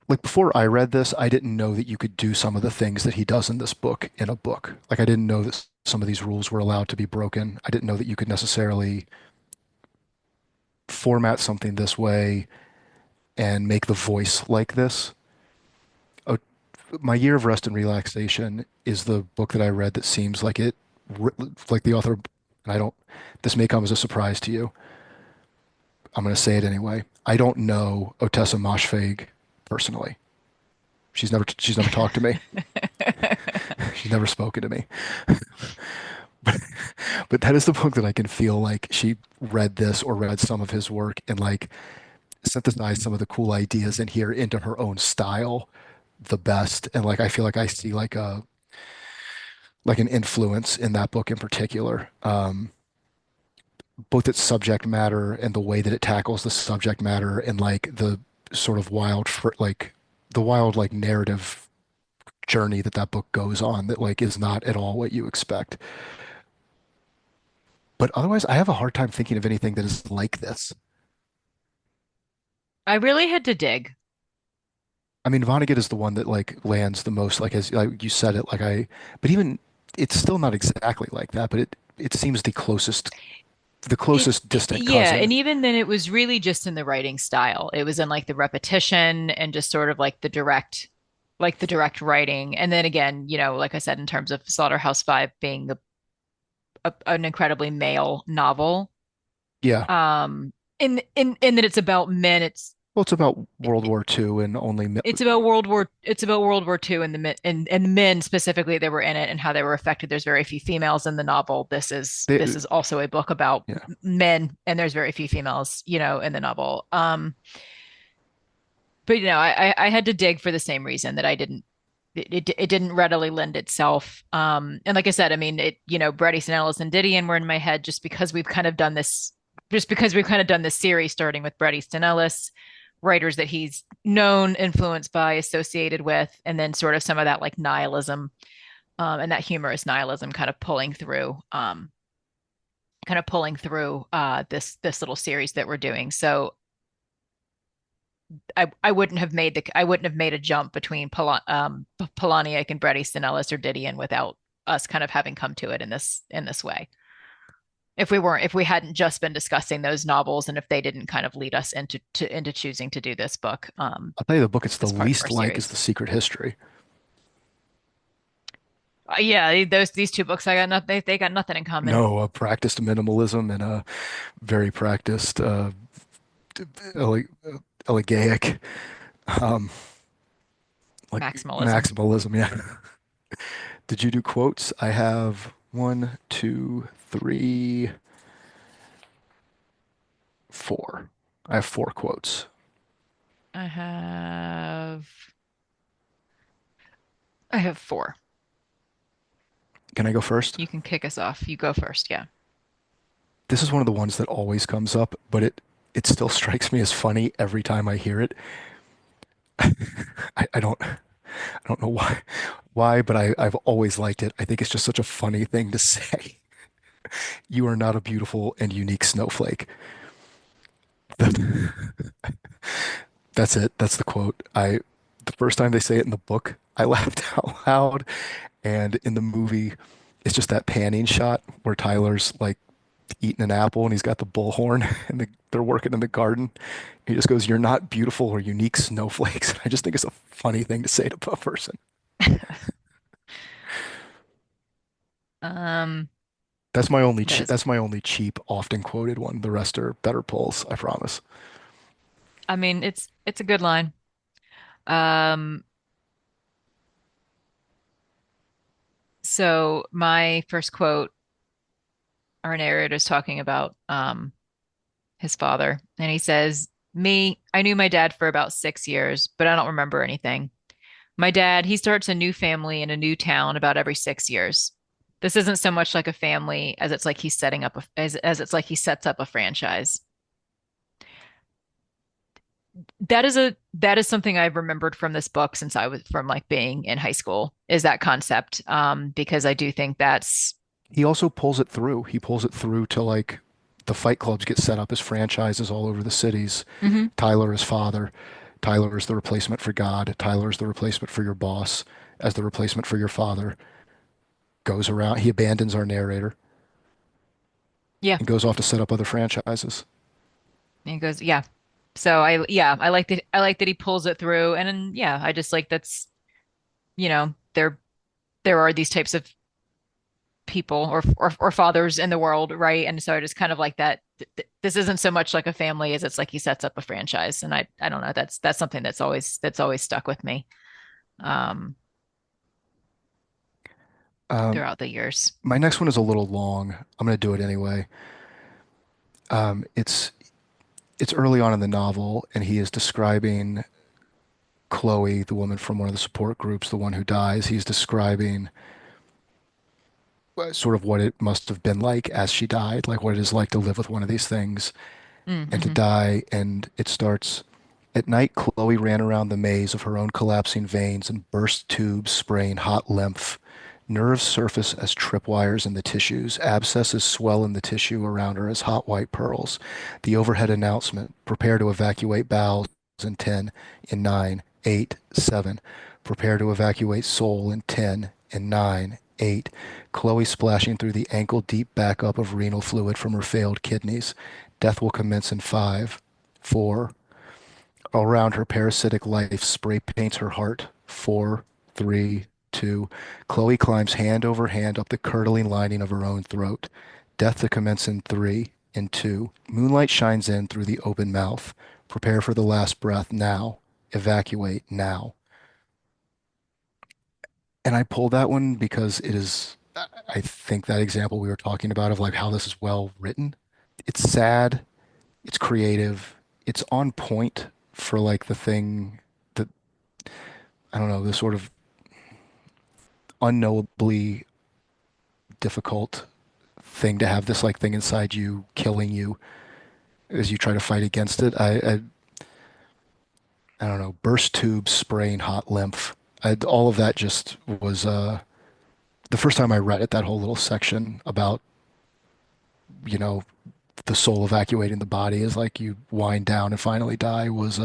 like before I read this, I didn't know that you could do some of the things that he does in this book in a book. Like I didn't know that some of these rules were allowed to be broken. I didn't know that you could necessarily format something this way and make the voice like this. Oh, my year of rest and relaxation is the book that I read that seems like like the author, and I don't, this may come as a surprise to you. I'm going to say it anyway. I don't know Otessa Moshfegh personally. She's never talked to me. She's never spoken to me. But, but that is the book that I can feel like she read this or read some of his work and like synthesized some of the cool ideas in here into her own style the best. And like I feel like I see like an influence in that book in particular. Both its subject matter and the way that it tackles the subject matter and like the sort of like the wild like narrative journey that book goes on that like is not at all what you expect. But otherwise, I have a hard time thinking of anything that is like this. I really had to dig. I mean, Vonnegut is the one that like lands the most, like as like you said it, but even it's still not exactly like that, but it seems the closest distant Yeah, cousin. and even then it was really just in the writing style. It was in like the repetition and just sort of like the direct writing. And then again, like I said, in terms of Slaughterhouse-Five being an incredibly male novel, Yeah. in that it's about men, Well, it's about World War II and it's about World War II and the men and the men specifically that were in it and how they were affected. There's very few females in the novel. This they, is also a book about yeah. men, and there's very few females, in the novel. But I had to dig for the same reason that I didn't it didn't readily lend itself. And like I said, I mean, Bret Easton Ellis and Didion were in my head just because we've kind of done this series starting with Bret Easton Ellis, writers that he's known, influenced by, associated with, and then sort of some of that like nihilism, and that humorous nihilism kind of pulling through this little series that we're doing. So I wouldn't have made a jump between Polaniak and Bret Easton Ellis or Didion without us kind of having come to it in this way. If we hadn't just been discussing those novels and if they didn't kind of lead us into choosing to do this book, I'll tell you the book it's the as part of our least like is series. The Secret History. Yeah, these two books I got nothing they got nothing in common. No, a practiced minimalism and a very practiced ele elegaic um like Maximalism. maximalism, yeah. Did you do quotes? I have one, two, three, four. I have four quotes. I have I have four. Can I go first? You can kick us off. You go first, yeah. This is one of the ones that always comes up, but it still strikes me as funny every time I hear it. I don't know why, but I've always liked it. I think it's just such a funny thing to say. You are not a beautiful and unique snowflake. That- That's it. That's the quote. The first time they say it in the book, I laughed out loud. And in the movie, it's just that panning shot where Tyler's like eating an apple and he's got the bullhorn and they're working in the garden. He just goes, "You're not beautiful or unique snowflakes." And I just think it's a funny thing to say to a person. Um, that is, That's my only cheap, often quoted one. The rest are better pulls, I promise. I mean, it's a good line. Um, so my first quote, our narrator is talking about his father, and he says, "Me, I knew my dad for about 6 years, but I don't remember anything. My dad, he starts a new family in a new town about every 6 years. This isn't so much like a family as it's like he's setting up as it's like he sets up a franchise." That is something I've remembered from this book since I was from like being in high school, is that concept. Because I do think that's He also pulls it through. He pulls it through to like the fight clubs get set up as franchises all over the cities. Mhm. Tyler is father. Tyler is the replacement for God. Tyler is the replacement for your boss as the replacement for your father. Goes around, he abandons our narrator Yeah. and goes off to set up other franchises. And he goes, yeah. So I like that he pulls it through. And then, yeah, I just like that's, there are these types of people or fathers in the world, right? And so I just kind of like that this isn't so much like a family as it's like he sets up a franchise. And I don't know, that's something that's always stuck with me um Um, throughout the years. my next one is a little long. I'm going to do it anyway. Um, it's it's early on in the novel, and he is describing Chloe, the woman from one of the support groups, the one who dies. He's describing sort of what it must have been like as she died, like what it is like to live with one of these things and to Mm-hmm. die. And it starts at night. Chloe ran around the maze of her own collapsing veins and burst tubes spraying hot lymph Nerves surface as tripwires in the tissues. Abscesses swell in the tissue around her as hot white pearls. The overhead announcement, prepare to evacuate bowels in 10, in 9, 8, 7. Prepare to evacuate soul in 10, in 9, 8. Chloe splashing through the ankle-deep backup of renal fluid from her failed kidneys. Death will commence in 5, 4. All around her parasitic life spray paints her heart. 4, 3, 2. Chloe climbs hand over hand up the curdling lining of her own throat. Death to commence in 3, in 2. Moonlight shines in through the open mouth. Prepare for the last breath now. Evacuate now. And I pulled that one because it is, I think that example we were talking about of like how this is well written. It's sad, it's creative, it's on point for like the thing that, I don't know, the sort of unknowably difficult thing to have this like thing inside you killing you as you try to fight against it. I don't know, burst tubes spraying hot lymph. All of that just was the first time I read it, that whole little section about, you know, the soul evacuating the body as like you wind down and finally die was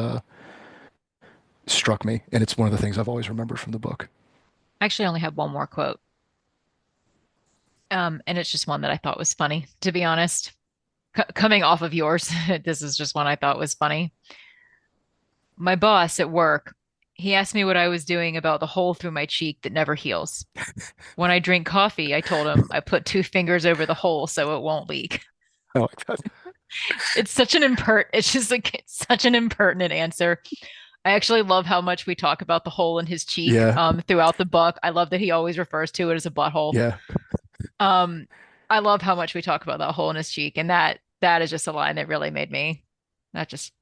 struck me. And it's one of the things I've always remembered from the book. I actually only have one more quote. And it's just one that I thought was funny, to be honest. Coming off of yours, this is just one I thought was funny. My boss at work, he asked me what I was doing about the hole through my cheek that never heals. When I drink coffee, I told him I put two fingers over the hole so it won't leak. I like that. It's just like it's such an impertinent answer. I actually love how much we talk about the hole in his cheek Yeah, throughout the book. I love that he always refers to it as a butthole. yeah. Um, I love how much we talk about that hole in his cheek, and that is just a line that really made me that just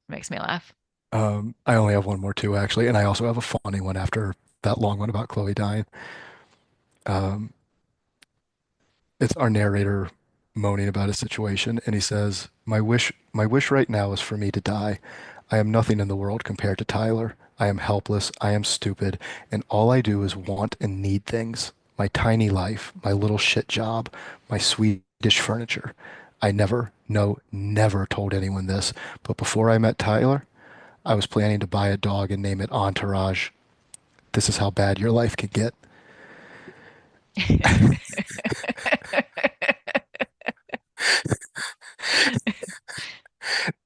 makes me laugh. I only have one more too, actually, and I also have a funny one after that long one about Chloe dying. Um, it's our narrator moaning about his situation, and he says, my wish right now is for me to die. I am nothing in the world compared to Tyler. I am helpless, I am stupid, and all I do is want and need things. My tiny life, my little shit job, my Swedish furniture. I never, no, never told anyone this, but before I met Tyler, I was planning to buy a dog and name it Entourage. This is how bad your life can get.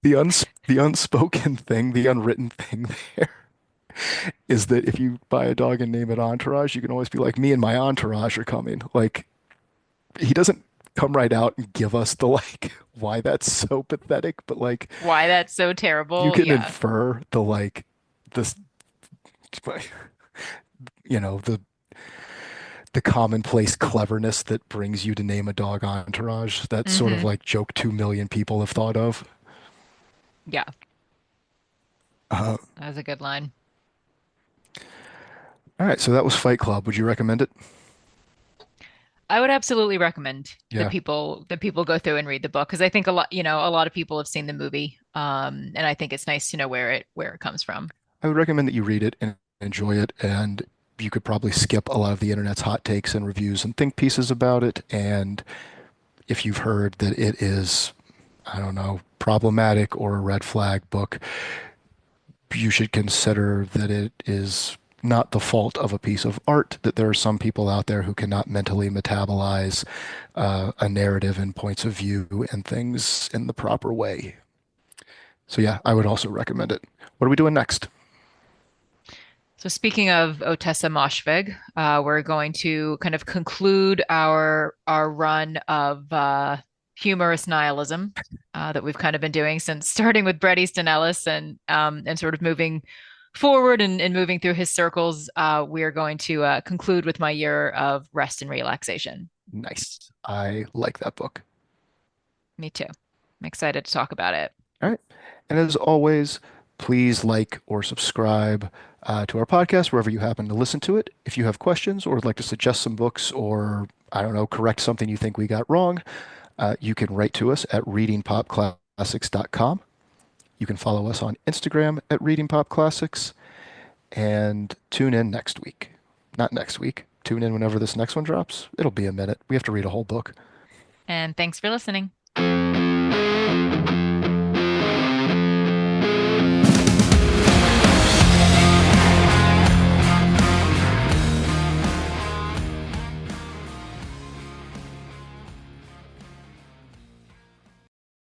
The unspoken thing, the unwritten thing there is that if you buy a dog and name it Entourage, you can always be like, me and my entourage are coming. Like, he doesn't come right out and give us the like why that's so pathetic, but like Why that's so you terrible? can Yeah. infer the like this, you know, the commonplace cleverness that brings you to name a dog Entourage. That sort of Hmm. like joke 2 million people have thought of. Yeah, Uh, that was a good line. all right, so that was Fight Club. Would you recommend it? I would absolutely recommend Yeah, that people go through and read the book because I think a lot of people have seen the movie, and I think it's nice to know where it comes from. I would recommend that you read it and enjoy it, and you could probably skip a lot of the internet's hot takes and reviews and think pieces about it. And if you've heard that it is, I don't know, problematic or a red flag book, you should consider that it is not the fault of a piece of art, that there are some people out there who cannot mentally metabolize a narrative and points of view and things in the proper way. So yeah, I would also recommend it. What are we doing next? So speaking of Otessa Moshfegh, we're going to kind of conclude our run of humorous nihilism that we've kind of been doing since starting with Bret Easton Ellis and sort of moving forward and moving through his circles. We are going to conclude with my year of rest and relaxation. Nice. I like that book. Me too. I'm excited to talk about it. All right. And as always, please like or subscribe to our podcast wherever you happen to listen to it. If you have questions or would like to suggest some books or, I don't know, correct something you think we got wrong, you can write to us at readingpopclassics.com. You can follow us on Instagram at readingpopclassics and tune in next week. Not next week, tune in whenever this next one drops. It'll be a minute. We have to read a whole book. And thanks for listening.